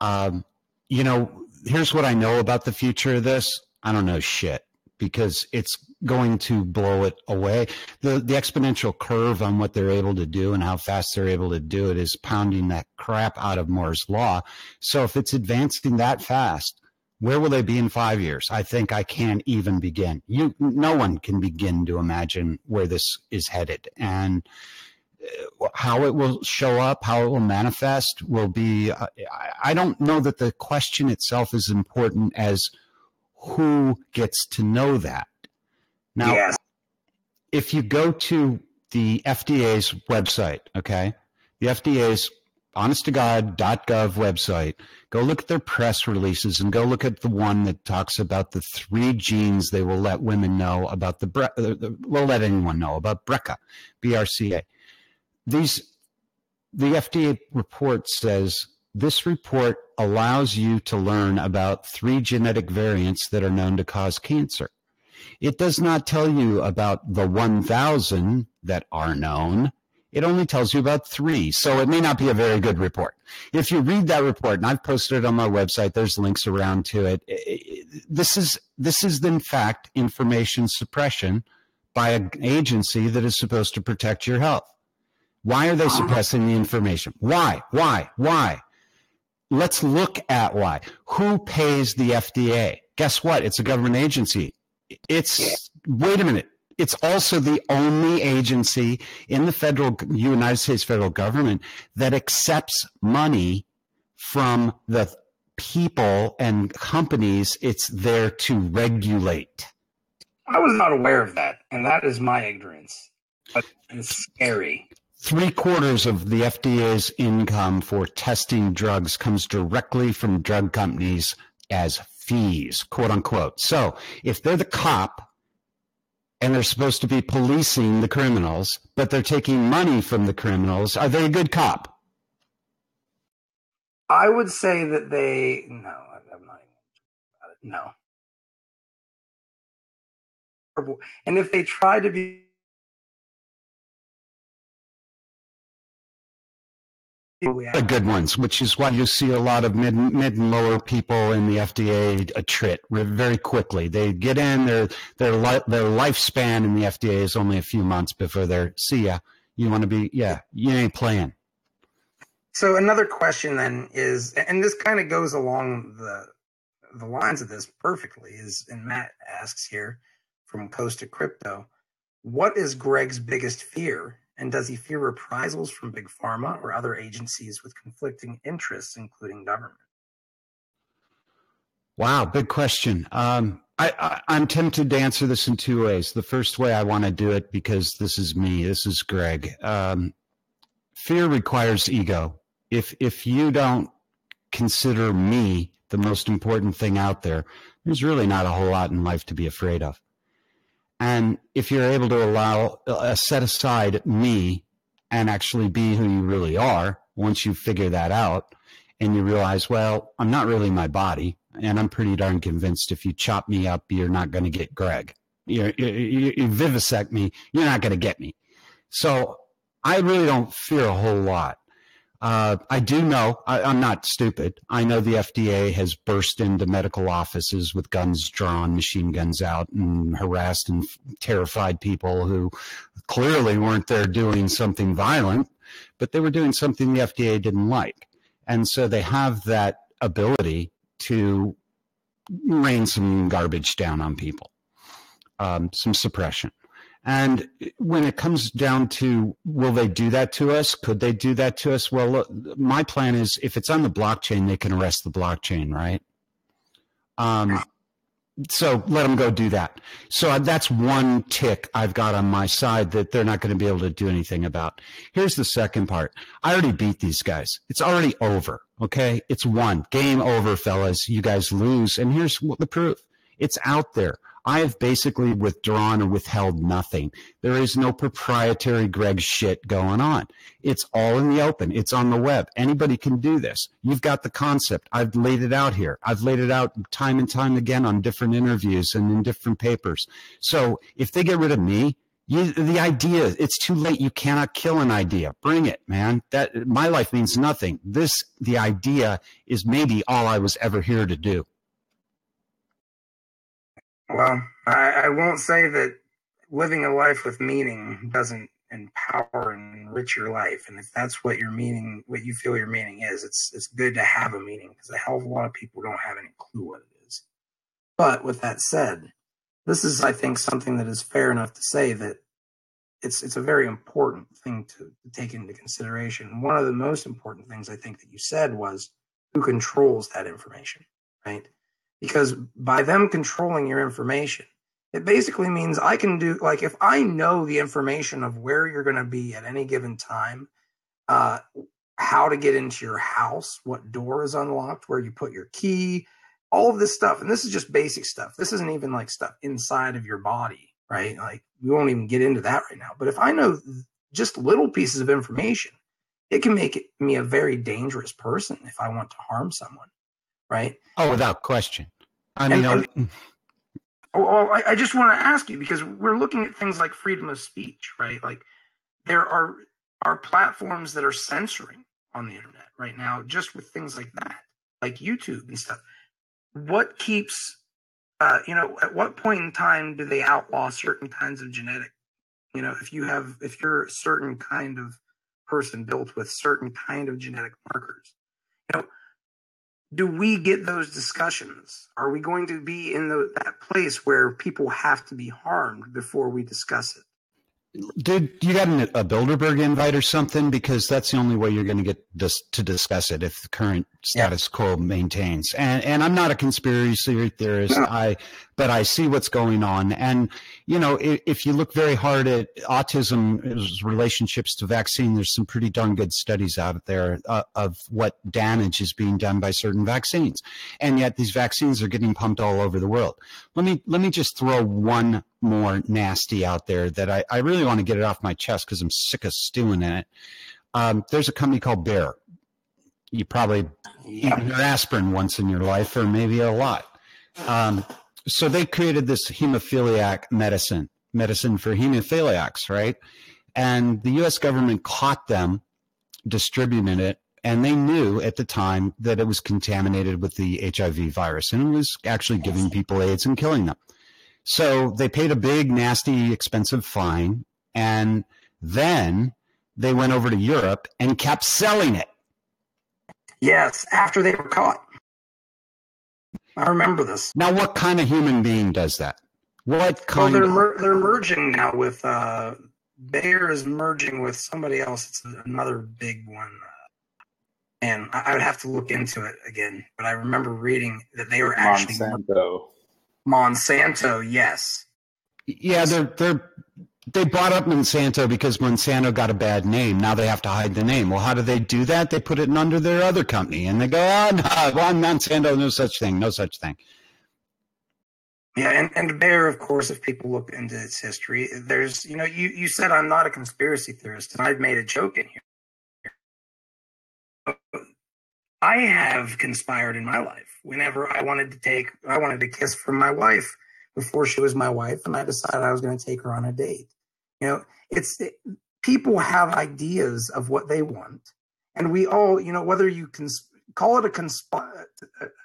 You know, here's what I know about the future of this. I don't know shit, because it's going to blow it away. The exponential curve on what they're able to do and how fast they're able to do it is pounding that crap out of Moore's law. So if it's advancing that fast, where will they be in 5 years? I think I can't even begin. No one can begin to imagine where this is headed. And how it will show up, how it will manifest will be, I don't know that the question itself is important as who gets to know that. Now, yes. If you go to the FDA's website, okay, the FDA's honest-to-God.gov website, go look at their press releases and go look at the one that talks about the 3 genes they will let women know about will let anyone know about BRCA, BRCA. The FDA report says this report allows you to learn about 3 genetic variants that are known to cause cancer. It does not tell you about the 1,000 that are known. It only tells you about 3, so it may not be a very good report. If you read that report, and I've posted it on my website, there's links around to it. This is in fact information suppression by an agency that is supposed to protect your health. Why are they suppressing the information? Why? Let's look at why. Who pays the FDA? Guess what? It's a government agency. Wait a minute. It's also the only agency in the United States federal government that accepts money from the people and companies it's there to regulate. I was not aware of that, and that is my ignorance. But it's scary. 3/4 of the FDA's income for testing drugs comes directly from drug companies as fees, quote unquote. So if they're the cop and they're supposed to be policing the criminals, but they're taking money from the criminals. Are they a good cop? I would say that I'm not even about it. No. And if they try to be the good ones, which is why you see a lot of mid and lower people in the FDA attrit very quickly. They get in, their lifespan in the FDA is only a few months before they're, see ya. You want to be, yeah, you ain't playing. So another question then is, and this kind of goes along the lines of this perfectly, and Matt asks here from Coast to Crypto, what is Greg's biggest fear? And does he fear reprisals from Big Pharma or other agencies with conflicting interests, including government? Wow, big question. I'm tempted to answer this in two ways. The first way, I want to do it because this is me. This is Greg. Fear requires ego. If you don't consider me the most important thing out there, there's really not a whole lot in life to be afraid of. And if you're able to set aside me and actually be who you really are, once you figure that out and you realize, well, I'm not really my body, and I'm pretty darn convinced if you chop me up, you're not going to get Greg. You vivisect me, you're not going to get me. So I really don't fear a whole lot. I do know, I'm not stupid. I know the FDA has burst into medical offices with guns drawn, machine guns out, and harassed and terrified people who clearly weren't there doing something violent, but they were doing something the FDA didn't like. And so they have that ability to rain some garbage down on people, some suppression. And when it comes down to, will they do that to us? Could they do that to us? Well, look, my plan is if it's on the blockchain, they can arrest the blockchain, right? So let them go do that. So that's one tick I've got on my side that they're not going to be able to do anything about. Here's the second part. I already beat these guys. It's already over, okay? It's won. Game over, fellas. You guys lose. And here's the proof. It's out there. I have basically withdrawn or withheld nothing. There is no proprietary Greg shit going on. It's all in the open. It's on the web. Anybody can do this. You've got the concept. I've laid it out here. I've laid it out time and time again on different interviews and in different papers. So if they get rid of me, the idea, it's too late. You cannot kill an idea. Bring it, man. My life means nothing. The idea is maybe all I was ever here to do. Well, I won't say that living a life with meaning doesn't empower and enrich your life. And if that's what what you feel your meaning is, it's good to have a meaning, because a hell of a lot of people don't have any clue what it is. But with that said, this is, I think, something that is fair enough to say that it's a very important thing to take into consideration. One of the most important things I think that you said was who controls that information, right? Because by them controlling your information, it basically means I can do, like, if I know the information of where you're going to be at any given time, how to get into your house, what door is unlocked, where you put your key, all of this stuff. And this is just basic stuff. This isn't even like stuff inside of your body, right? Like, we won't even get into that right now. But if I know just little pieces of information, it can make me a very dangerous person if I want to harm someone. Right? Oh, without question. I just want to ask you, because we're looking at things like freedom of speech, right? Like, there are platforms that are censoring on the internet right now, just with things like that, like YouTube and stuff. What keeps, at what point in time do they outlaw certain kinds of genetic? If you're a certain kind of person built with certain kind of genetic markers, do we get those discussions? Are we going to be in that place where people have to be harmed before we discuss it? Dude, you got a Bilderberg invite or something? Because that's the only way you're going to get to discuss it if the current status quo maintains. And I'm not a conspiracy theorist. No. but I see what's going on. And, you know, if you look very hard at autism's relationships to vaccine, there's some pretty darn good studies out there of what damage is being done by certain vaccines. And yet these vaccines are getting pumped all over the world. Let me just throw one more nasty out there that I really want to get it off my chest because I'm sick of stewing in it. There's a company called Bayer. You probably eaten your aspirin once in your life, or maybe a lot. So they created this hemophiliac medicine for hemophiliacs, right? And the U.S. government caught them distributing it, and they knew at the time that it was contaminated with the HIV virus, and it was actually giving people AIDS and killing them. So they paid a big, nasty, expensive fine, and then they went over to Europe and kept selling it. Yes, after they were caught. I remember this. Now, what kind of human being does that? What kind? Well, they're merging now with Bayer is merging with somebody else. It's another big one, and I would have to look into it again. But I remember reading that they were actually Monsanto. Yes. Yeah, they bought up Monsanto because Monsanto got a bad name. Now they have to hide the name. Well, how do they do that? They put it under their other company, and they go, "Oh no, well, Monsanto, no such thing, no such thing." Yeah, and Bayer, of course, if people look into its history, there's, you know, you said I'm not a conspiracy theorist, and I've made a joke in here. I have conspired in my life. Whenever I wanted to kiss from my wife before she was my wife, and I decided I was going to take her on a date. You know, people have ideas of what they want, and we all, you know, whether you can call it a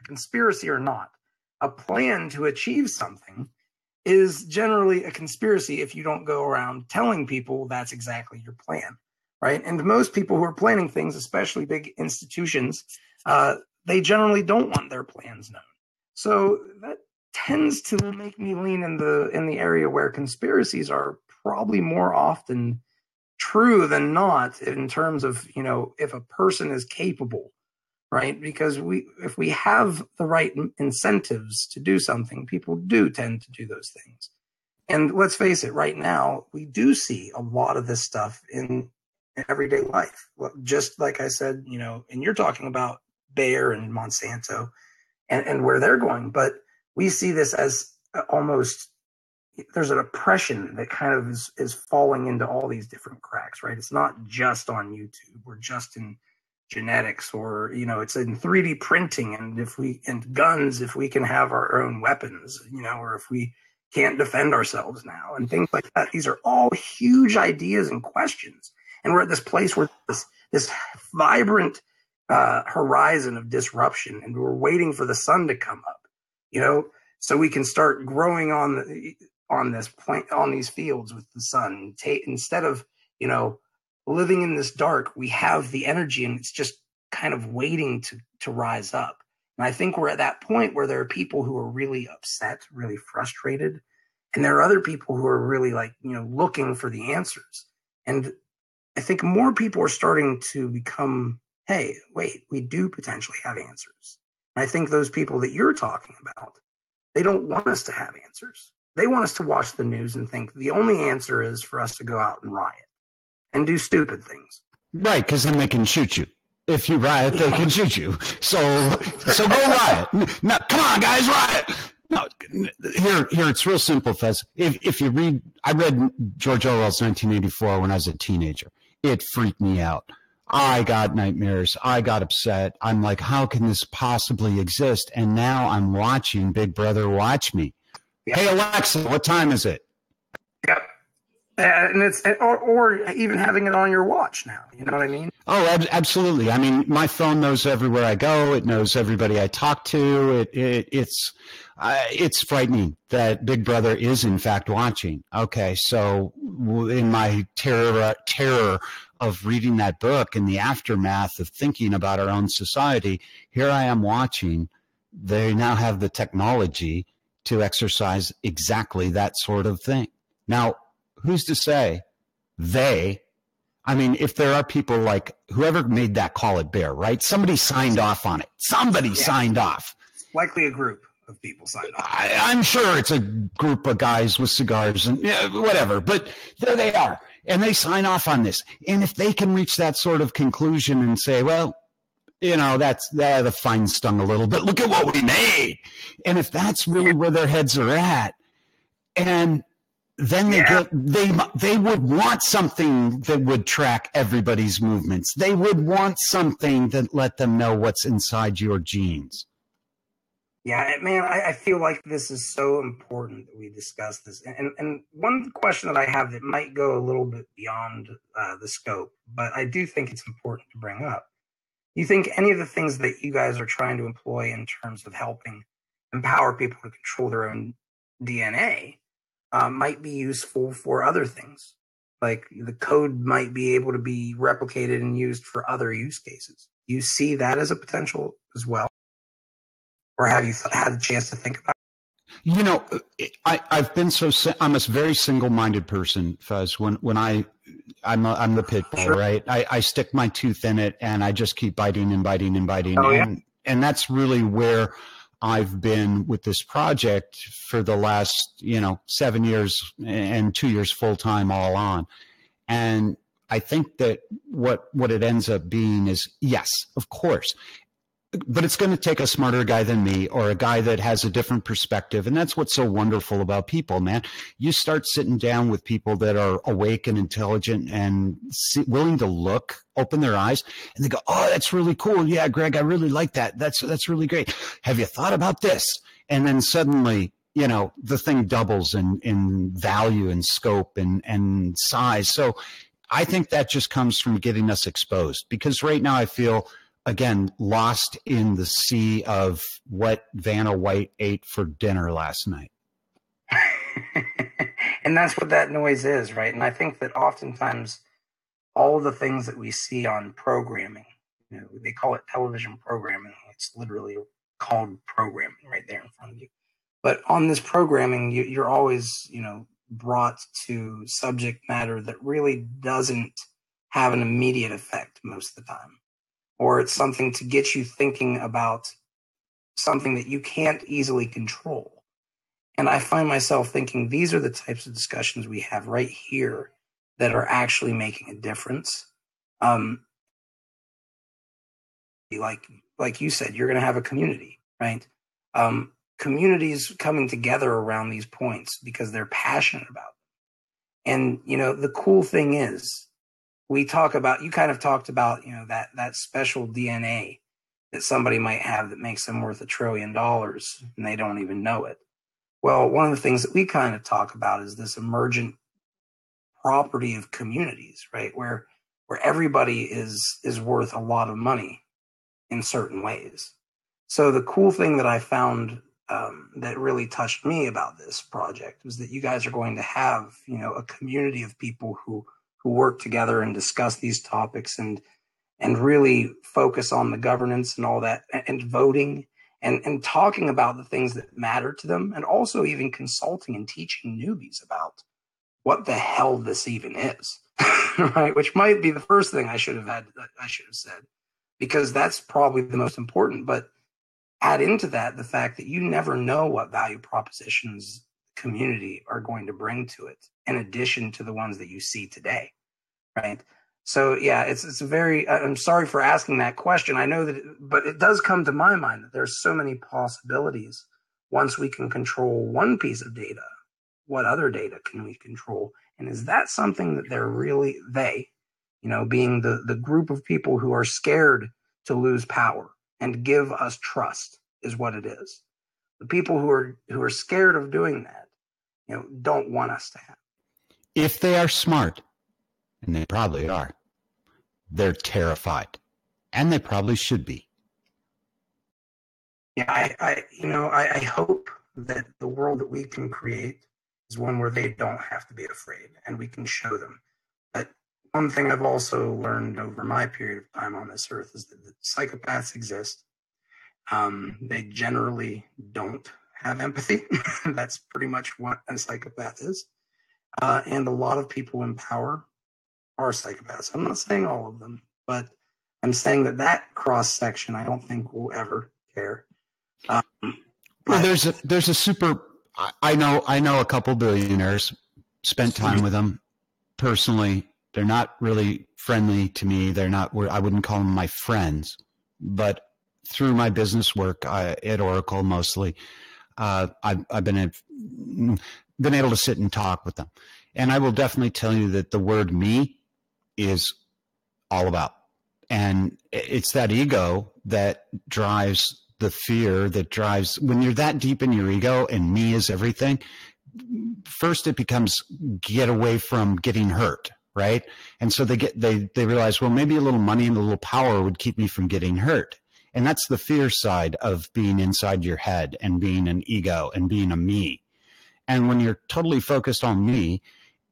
conspiracy or not, a plan to achieve something is generally a conspiracy if you don't go around telling people that's exactly your plan, right? And most people who are planning things, especially big institutions, they generally don't want their plans known. So that tends to make me lean in the area where conspiracies are probably more often true than not, in terms of, you know, if a person is capable, right? Because if we have the right incentives to do something, people do tend to do those things. And let's face it, right now, we do see a lot of this stuff in everyday life. Just like I said, you know, and you're talking about Bayer and Monsanto and where they're going, but we see this as almost, there's an oppression that kind of is falling into all these different cracks, right? It's not just on YouTube or just in genetics, or, you know, it's in 3D printing, and guns, if we can have our own weapons, you know, or if we can't defend ourselves now, and things like that. These are all huge ideas and questions, and we're at this place where this vibrant horizon of disruption, and we're waiting for the sun to come up, you know, so we can start growing on these fields with the sun. Instead of, you know, living in this dark, we have the energy, and it's just kind of waiting to rise up. And I think we're at that point where there are people who are really upset, really frustrated, and there are other people who are really, like, you know, looking for the answers. And I think more people are starting to become, hey, wait, we do potentially have answers. And I think those people that you're talking about, they don't want us to have answers. They want us to watch the news and think the only answer is for us to go out and riot and do stupid things. Right, because then they can shoot you. If you riot, they can shoot you. So go riot. No, come on, guys, riot. No, here it's real simple, Fez. If you read, I read George Orwell's 1984 when I was a teenager. It freaked me out. I got nightmares. I got upset. I'm like, how can this possibly exist? And now I'm watching Big Brother watch me. Yep. Hey, Alexa, what time is it? Yep. And it's or even having it on your watch now. You know what I mean? Oh, absolutely. I mean, my phone knows everywhere I go. It knows everybody I talk to. It's frightening that Big Brother is in fact watching. Okay, so in my terror of reading that book and the aftermath of thinking about our own society, here I am watching. They now have the technology to exercise exactly that sort of thing. Now, who's to say I mean, if there are people like whoever made that call at Bayer, right? Somebody signed off on it. Somebody signed off. Likely a group. of people signed off. I'm sure it's a group of guys with cigars and whatever, but there they are. And they sign off on this. And if they can reach that sort of conclusion and say, well, the fine stung a little bit. Look at what we made. And if that's really where their heads are at, and then they would want something that would track everybody's movements. They would want something that let them know what's inside your genes. Yeah, man, I feel like this is so important that we discuss this. And one question that I have that might go a little bit beyond the scope, but I do think it's important to bring up. You think any of the things that you guys are trying to employ in terms of helping empower people to control their own DNA might be useful for other things? Like the code might be able to be replicated and used for other use cases. You see that as a potential as well? Or have you had a chance to think about it? I've been I'm a very single-minded person, Fuzz. When I'm the pit bull, Sure. right? I stick my tooth in it and I just keep biting and biting and biting. Oh, yeah. And that's really where I've been with this project for the last, 7 years and 2 years full-time all on. And I think that what it ends up being is, yes, of course, but it's going to take a smarter guy than me or a guy that has a different perspective. And that's what's so wonderful about people, man. You start sitting down with people that are awake and intelligent and willing to look, open their eyes, and they go, oh, that's really cool. Yeah, Greg, I really like that. That's really great. Have you thought about this? And then suddenly, the thing doubles in value and scope and size. So I think that just comes from getting us exposed, because right now I feel, again, lost in the sea of what Vanna White ate for dinner last night. And that's what that noise is, right? And I think that oftentimes all of the things that we see on programming, they call it television programming. It's literally called programming right there in front of you. But on this programming, you're always, brought to subject matter that really doesn't have an immediate effect most of the time. Or it's something to get you thinking about something that you can't easily control. And I find myself thinking these are the types of discussions we have right here that are actually making a difference. Like you said, you're going to have a community, right? Communities coming together around these points because they're passionate about them. And, the cool thing is, you kind of talked about, that special DNA that somebody might have that makes them worth $1 trillion and they don't even know it. Well, one of the things that we kind of talk about is this emergent property of communities, right? Where everybody is worth a lot of money in certain ways. So the cool thing that I found that really touched me about this project was that you guys are going to have, a community of people who work together and discuss these topics and really focus on the governance and all that and voting and talking about the things that matter to them, and also even consulting and teaching newbies about what the hell this even is, right? Which might be the first thing I should have said, because that's probably the most important. But add into that the fact that you never know what value propositions community are going to bring to it, in addition to the ones that you see today, right? So yeah, it's a very, I'm sorry for asking that question. I know that, but it does come to my mind that there's so many possibilities. Once we can control one piece of data, what other data can we control? And is that something that being the group of people who are scared to lose power and give us trust is what it is. The people who are scared of doing that, don't want us to have. If they are smart, and they probably are, they're terrified, and they probably should be. Yeah, I hope that the world that we can create is one where they don't have to be afraid, and we can show them. But one thing I've also learned over my period of time on this earth is that psychopaths exist. They generally don't have empathy. That's pretty much what a psychopath is. And a lot of people in power are psychopaths. I'm not saying all of them, but I'm saying that cross section I don't think will ever care. Well, there's a super. I know a couple billionaires. Spent time with them personally. They're not really friendly to me. They're not. I wouldn't call them my friends, but through my business work at Oracle mostly, I've been able to sit and talk with them, and I will definitely tell you that the word "me" is all about, and it's that ego that drives the fear, that drives when you're that deep in your ego and me is everything. First, it becomes get away from getting hurt, right? And so they realize, well, maybe a little money and a little power would keep me from getting hurt. And that's the fear side of being inside your head and being an ego and being a me. And when you're totally focused on me,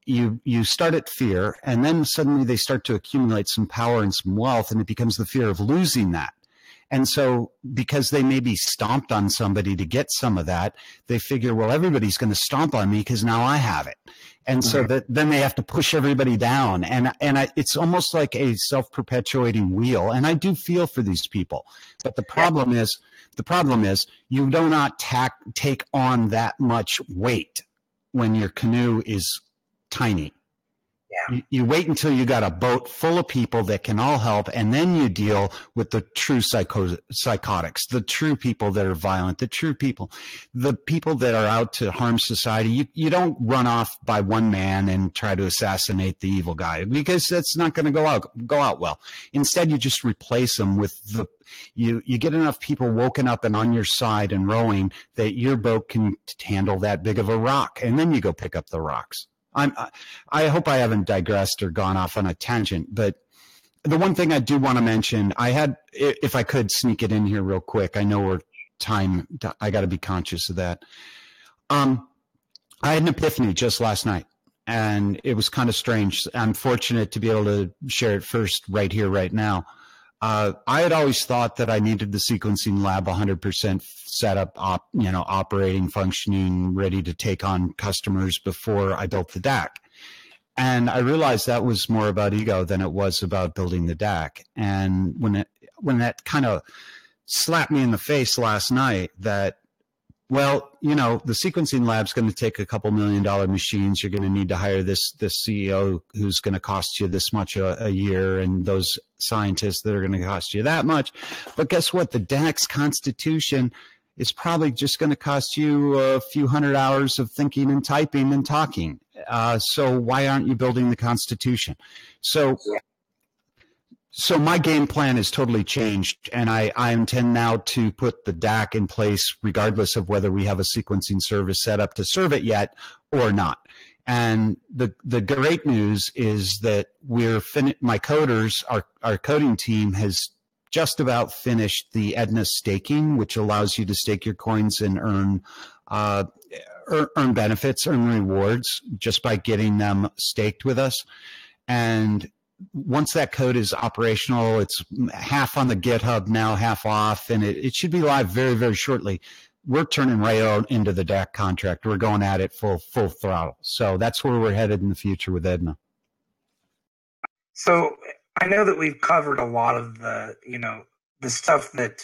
you start at fear, and then suddenly they start to accumulate some power and some wealth, and it becomes the fear of losing that. And so because they maybe stomped on somebody to get some of that, they figure, well, everybody's going to stomp on me because now I have it. And so then they have to push everybody down. And it's almost like a self-perpetuating wheel. And I do feel for these people. But the problem is you do not take on that much weight when your canoe is tiny. Yeah. You wait until you got a boat full of people that can all help, and then you deal with the true psychotics, the true people that are violent, the people that are out to harm society. You don't run off by one man and try to assassinate the evil guy, because that's not going to go out well. Instead, you just replace them with you get enough people woken up and on your side and rowing that your boat can handle that big of a rock, and then you go pick up the rocks. I hope I haven't digressed or gone off on a tangent, but the one thing I do want to mention, if I could sneak it in here real quick, I know I got to be conscious of that. I had an epiphany just last night, and it was kind of strange. I'm fortunate to be able to share it first right here, right now. I had always thought that I needed the sequencing lab 100% set up, operating, functioning, ready to take on customers before I built the DAC. And I realized that was more about ego than it was about building the DAC. And when that kind of slapped me in the face last night, that, well, the sequencing lab's going to take a couple $1 million machines. You're going to need to hire this CEO who's going to cost you this much a year, and those scientists that are going to cost you that much. But guess what? The DAC's constitution is probably just going to cost you a few hundred hours of thinking and typing and talking. So why aren't you building the constitution? So my game plan has totally changed, and I intend now to put the DAC in place regardless of whether we have a sequencing service set up to serve it yet or not. And the great news is that my coders, our coding team has just about finished the EDNA staking, which allows you to stake your coins and earn benefits, earn rewards just by getting them staked with us. And once that code is operational, it's half on the GitHub now, half off, and it should be live very, very shortly. We're turning right out into the DAC contract. We're going at it full throttle. So that's where we're headed in the future with EDNA. So I know that we've covered a lot of the stuff that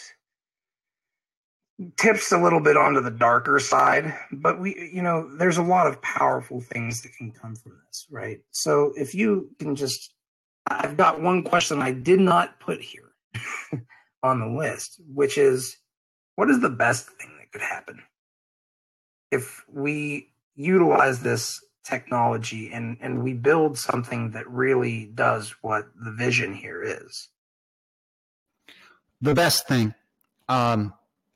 tips a little bit onto the darker side, but there's a lot of powerful things that can come from this, right? So if you can I've got one question I did not put here on the list, which is, what is the best thing that could happen if we utilize this technology and we build something that really does what the vision here is? The best thing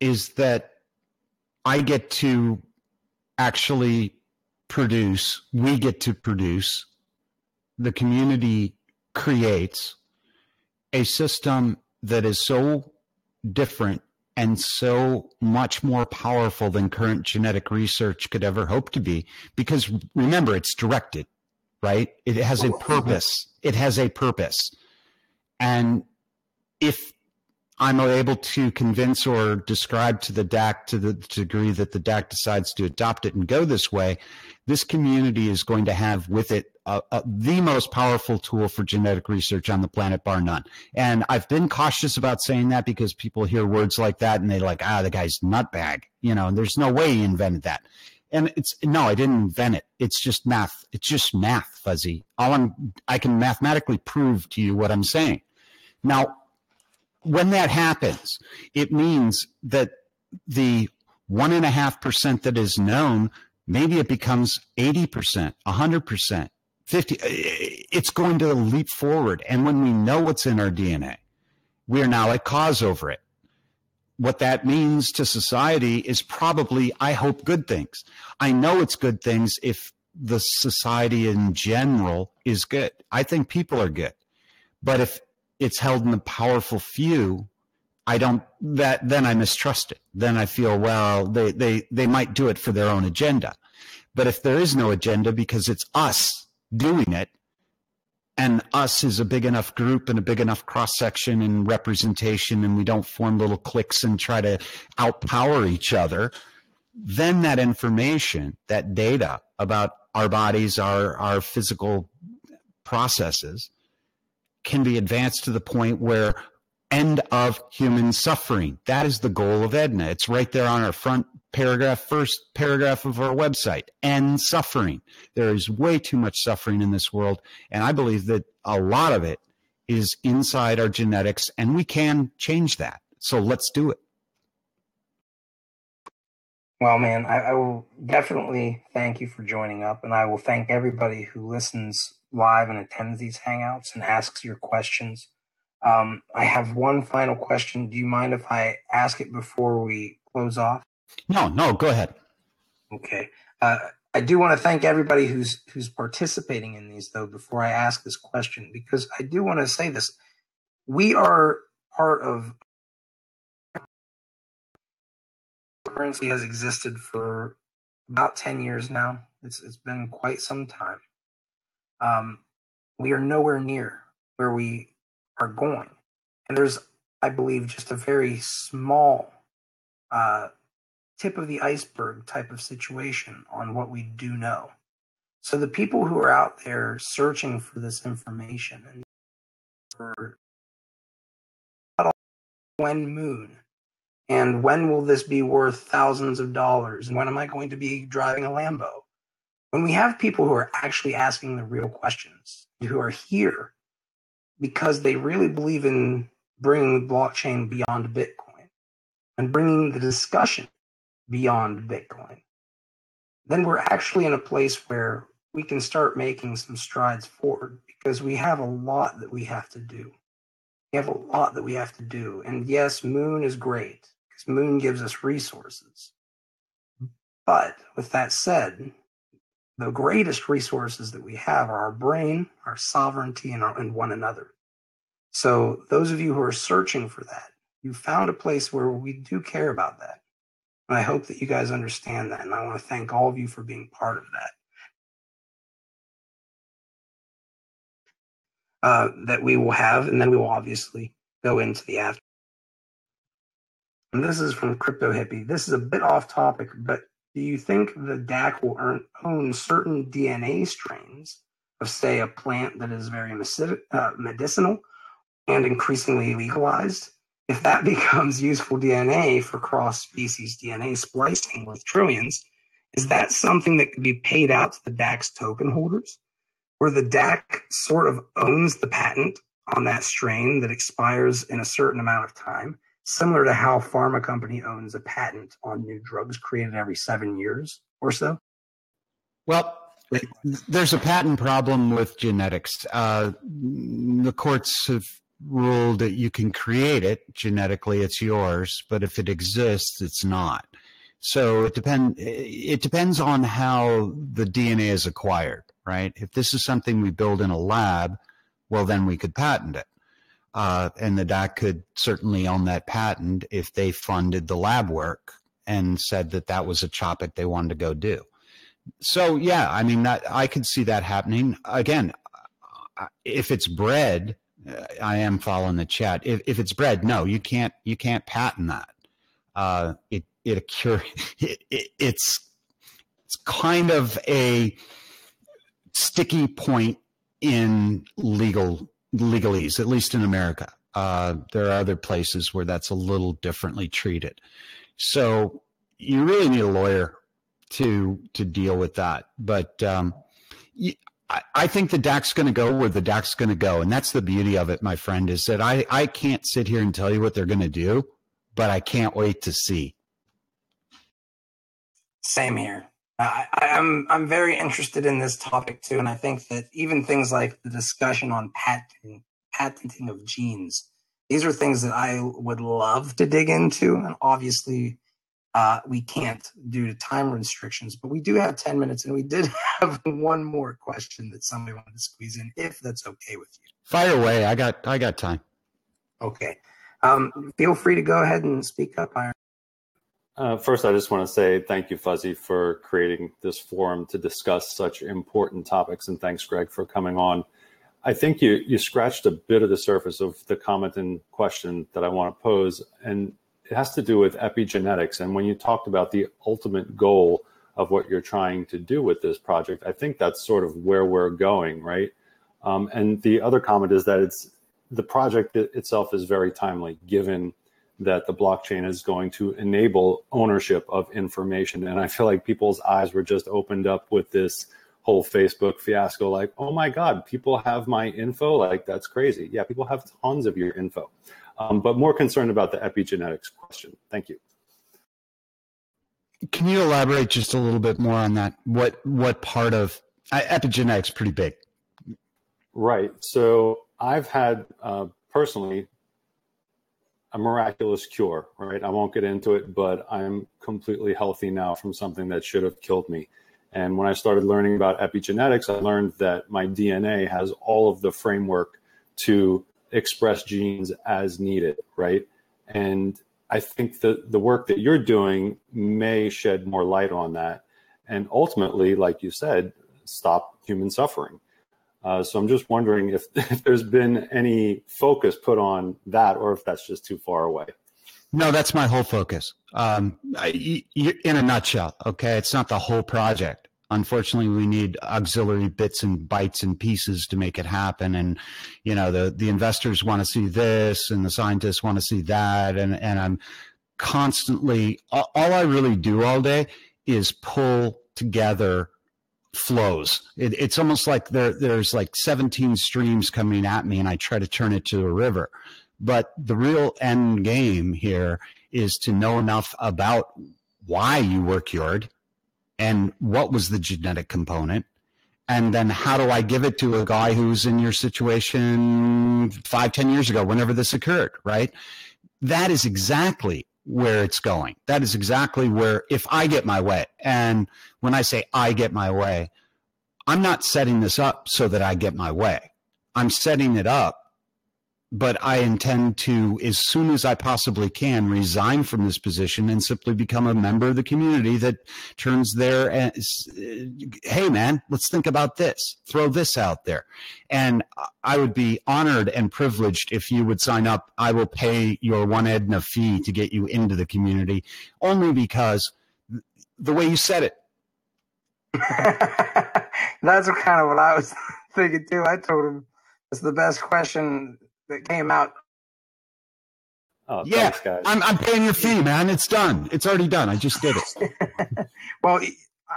is that I get to actually we get to produce, the community creates a system that is so different and so much more powerful than current genetic research could ever hope to be. Because remember, it's directed, right? It has a purpose. And if I'm able to convince or describe to the DAC to the degree that the DAC decides to adopt it and go this way, this community is going to have with it the most powerful tool for genetic research on the planet, bar none. And I've been cautious about saying that because people hear words like that and they like, the guy's nutbag. You know, there's no way he invented that. And no, I didn't invent it. It's just math. It's just math, Fuzzy. I can mathematically prove to you what I'm saying. Now, when that happens, it means that the 1.5% that is known, maybe it becomes 80%, 100%, 50%. It's going to leap forward. And when we know what's in our DNA, we are now at cause over it. What that means to society is probably, I hope, good things. I know it's good things if the society in general is good. I think people are good. But if it's held in the powerful few, then I mistrust it. Then I feel, well, they might do it for their own agenda. But if there is no agenda because it's us doing it, and us is a big enough group and a big enough cross-section and representation, and we don't form little cliques and try to outpower each other, then that information, that data about our bodies, our physical processes, can be advanced to the point where end of human suffering. That is the goal of EDNA. It's right there on our front paragraph, first paragraph of our website. End suffering. There is way too much suffering in this world, and I believe that a lot of it is inside our genetics, and we can change that. So let's do it. Well, man, I will definitely thank you for joining up, and I will thank everybody who listens live and attends these Hangouts and asks your questions. I have one final question. Do you mind if I ask it before we close off? No, go ahead. Okay. I do want to thank everybody who's participating in these, though, before I ask this question, because I do want to say this. We are part of currency has existed for about 10 years now. It's been quite some time. We are nowhere near where we are going. And there's, I believe, just a very small tip of the iceberg type of situation on what we do know. So the people who are out there searching for this information and for when moon, and when will this be worth thousands of dollars, and when am I going to be driving a Lambo? When we have people who are actually asking the real questions, who are here because they really believe in bringing the blockchain beyond Bitcoin and bringing the discussion beyond Bitcoin, then we're actually in a place where we can start making some strides forward, because we have a lot that we have to do. And yes, Moon is great because Moon gives us resources. But with that said, the greatest resources that we have are our brain, our sovereignty, and one another. So those of you who are searching for that, you found a place where we do care about that. And I hope that you guys understand that. And I want to thank all of you for being part of that. That we will have, and then we will obviously go into the after. And this is from Crypto Hippie. This is a bit off topic, but do you think the DAC will own certain DNA strains of, say, a plant that is very medicinal and increasingly legalized? If that becomes useful DNA for cross-species DNA splicing with trillions, is that something that could be paid out to the DAC's token holders, where the DAC sort of owns the patent on that strain that expires in a certain amount of time, similar to how a pharma company owns a patent on new drugs created every 7 years or so? Well, there's a patent problem with genetics. The courts have ruled that you can create it genetically, it's yours, but if it exists, it's not. So it depends on how the DNA is acquired, right? If this is something we build in a lab, well, then we could patent it. And the DAC could certainly own that patent if they funded the lab work and said that that was a topic they wanted to go do. So, yeah, I mean, I could see that happening. Again, if it's bred I am following the chat. If it's bred, no, you can't patent that. It's kind of a sticky point in legalese, at least in America. There are other places where that's a little differently treated. So you really need a lawyer to deal with that. But I think the DAC's going to go where the DAC's going to go. And that's the beauty of it, my friend, is that I can't sit here and tell you what they're going to do, but I can't wait to see. Same here. I'm very interested in this topic too, and I think that even things like the discussion on patenting of genes, these are things that I would love to dig into, and obviously we can't due to time restrictions. But we do have 10 minutes, and we did have one more question that somebody wanted to squeeze in, if that's okay with you. Fire away. I got time. Okay. Feel free to go ahead and speak up, Iron. First, I just want to say thank you, Fuzzy, for creating this forum to discuss such important topics. And thanks, Greg, for coming on. I think you scratched a bit of the surface of the comment and question that I want to pose. And it has to do with epigenetics. And when you talked about the ultimate goal of what you're trying to do with this project, I think that's sort of where we're going, right? And the other comment is that the project itself is very timely, given that the blockchain is going to enable ownership of information. And I feel like people's eyes were just opened up with this whole Facebook fiasco, like, oh my God, people have my info? Like, that's crazy. Yeah, people have tons of your info. But more concerned about the epigenetics question. Thank you. Can you elaborate just a little bit more on that? What part of epigenetics pretty big? Right. So I've had personally a miraculous cure, right? I won't get into it, but I'm completely healthy now from something that should have killed me. And when I started learning about epigenetics, I learned that my DNA has all of the framework to express genes as needed, right? And I think that the work that you're doing may shed more light on that. And ultimately, like you said, stop human suffering. So I'm just wondering if there's been any focus put on that, or if that's just too far away. No, that's my whole focus. In a nutshell, okay? It's not the whole project. Unfortunately, we need auxiliary bits and bytes and pieces to make it happen. And, you know, the investors want to see this and the scientists want to see that. And I'm constantly, all I really do all day is pull together flows. It's almost like there's like 17 streams coming at me and I try to turn it to a river. But the real end game here is to know enough about why you were cured and what was the genetic component. And then how do I give it to a guy who's in your situation 5-10 years ago, whenever this occurred, right? That is exactly where it's going. That is exactly where, if I get my way, and when I say I get my way, I'm not setting this up so that I get my way. I'm setting it up, but I intend to, as soon as I possibly can, resign from this position and simply become a member of the community that turns their, hey man, let's think about this, throw this out there. And I would be honored and privileged if you would sign up. I will pay your one EDNA fee to get you into the community, only because the way you said it. That's kind of what I was thinking too. I told him it's the best question that came out. Oh, yeah, thanks, guys. I'm paying your fee, man. It's done. It's already done. I just did it. Well,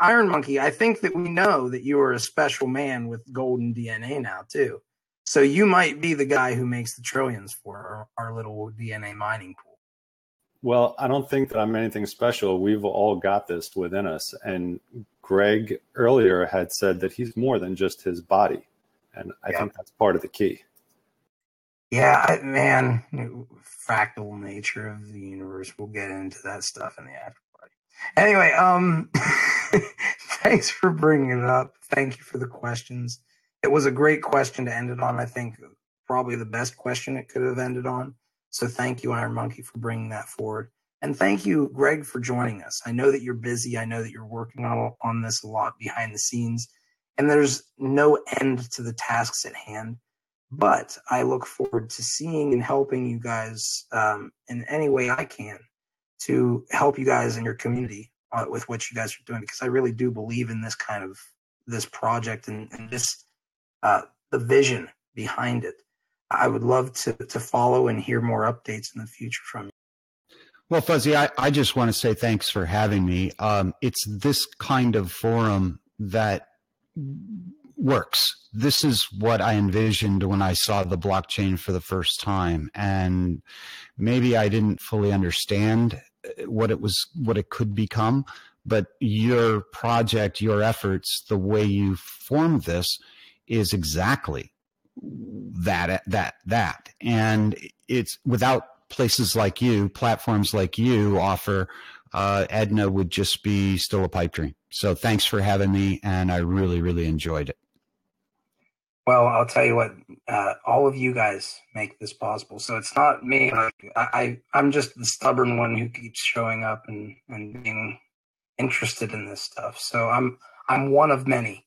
Iron Monkey, I think that we know that you are a special man with golden DNA now too. So you might be the guy who makes the trillions for our little DNA mining pool. Well, I don't think that I'm anything special. We've all got this within us. And Greg earlier had said that he's more than just his body. And I think that's part of the key. Yeah, man, fractal nature of the universe. We'll get into that stuff in the after party. Anyway, thanks for bringing it up. Thank you for the questions. It was a great question to end it on. I think probably the best question it could have ended on. So thank you, Iron Monkey, for bringing that forward. And thank you, Greg, for joining us. I know that you're busy. I know that you're working on this a lot behind the scenes. And there's no end to the tasks at hand. But I look forward to seeing and helping you guys in any way I can to help you guys in your community with what you guys are doing, because I really do believe in this kind of this project and this the vision behind it. I would love to follow and hear more updates in the future from you. Well, Fuzzy, I just want to say thanks for having me. It's this kind of forum that works. This is what I envisioned when I saw the blockchain for the first time. And maybe I didn't fully understand what it could become, but your project, your efforts, the way you formed this is exactly that. And it's without places like you, platforms like you offer, EDNA would just be still a pipe dream. So thanks for having me, and I really, really enjoyed it. Well, I'll tell you what, all of you guys make this possible. So it's not me. I'm just the stubborn one who keeps showing up and being interested in this stuff. So I'm one of many.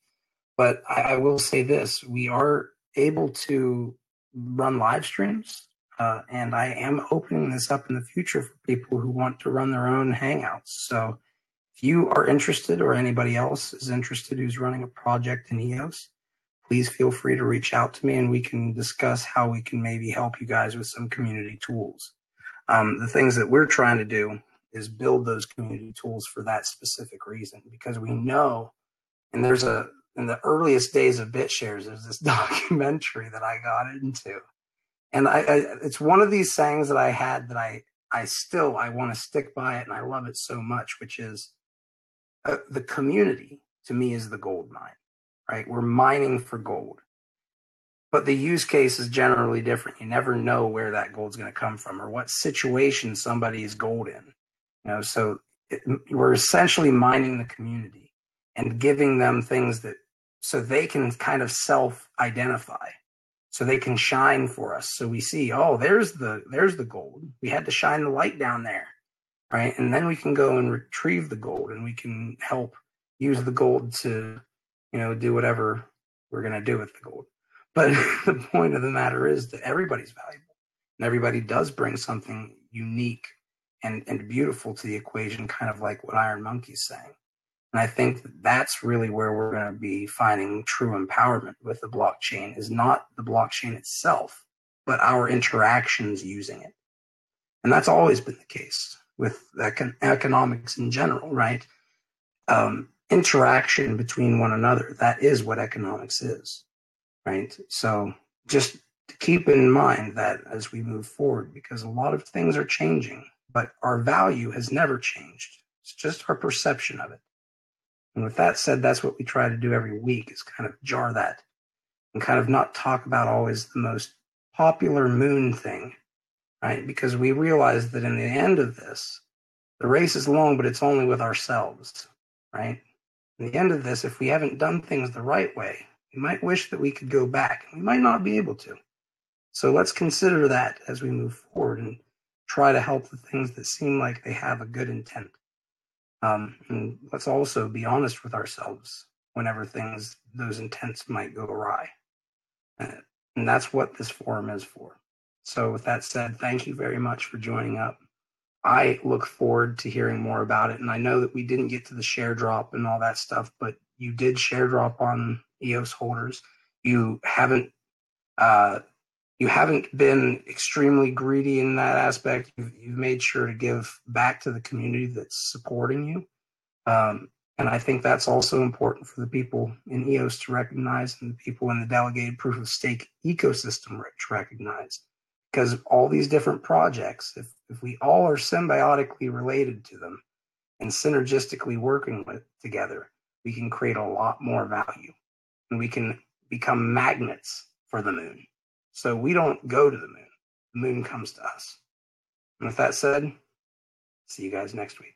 But I will say this, we are able to run live streams, and I am opening this up in the future for people who want to run their own hangouts. So if you are interested, or anybody else is interested who's running a project in EOS, please feel free to reach out to me and we can discuss how we can maybe help you guys with some community tools. The things that we're trying to do is build those community tools for that specific reason, because we know, and in the earliest days of BitShares, there's this documentary that I got into. And it's one of these sayings that I had that I want to stick by it, and I love it so much, which is the community to me is the gold mine. Right? We're mining for gold. But the use case is generally different. You never know where that gold's going to come from or what situation somebody is gold in. So we're essentially mining the community and giving them things so they can kind of self-identify, so they can shine for us. So we see, oh, there's the gold. We had to shine the light down there, right? And then we can go and retrieve the gold, and we can help use the gold to do whatever we're going to do with the gold. But the point of the matter is that everybody's valuable, and everybody does bring something unique and beautiful to the equation, kind of like what Iron Monkey's saying. And I think that's really where we're going to be finding true empowerment with the blockchain, is not the blockchain itself, but our interactions using it. And that's always been the case with economics in general, right? Interaction between one another. That is what economics is, right? So just to keep in mind that as we move forward, because a lot of things are changing, but our value has never changed. It's just our perception of it. And with that said, that's what we try to do every week, is kind of jar that and kind of not talk about always the most popular moon thing, right? Because we realize that in the end of this, the race is long, but it's only with ourselves, right? In the end of this, if we haven't done things the right way, we might wish that we could go back. We might not be able to. So let's consider that as we move forward and try to help the things that seem like they have a good intent. And let's also be honest with ourselves whenever those intents might go awry. And that's what this forum is for. So with that said, thank you very much for joining up. I look forward to hearing more about it. And I know that we didn't get to the share drop and all that stuff, but you did share drop on EOS holders. You haven't been extremely greedy in that aspect. You've made sure to give back to the community that's supporting you. And I think that's also important for the people in EOS to recognize, and the people in the delegated proof of stake ecosystem to recognize. Because all these different projects, if we all are symbiotically related to them and synergistically working together, we can create a lot more value, and we can become magnets for the moon. So we don't go to the moon. The moon comes to us. And with that said, see you guys next week.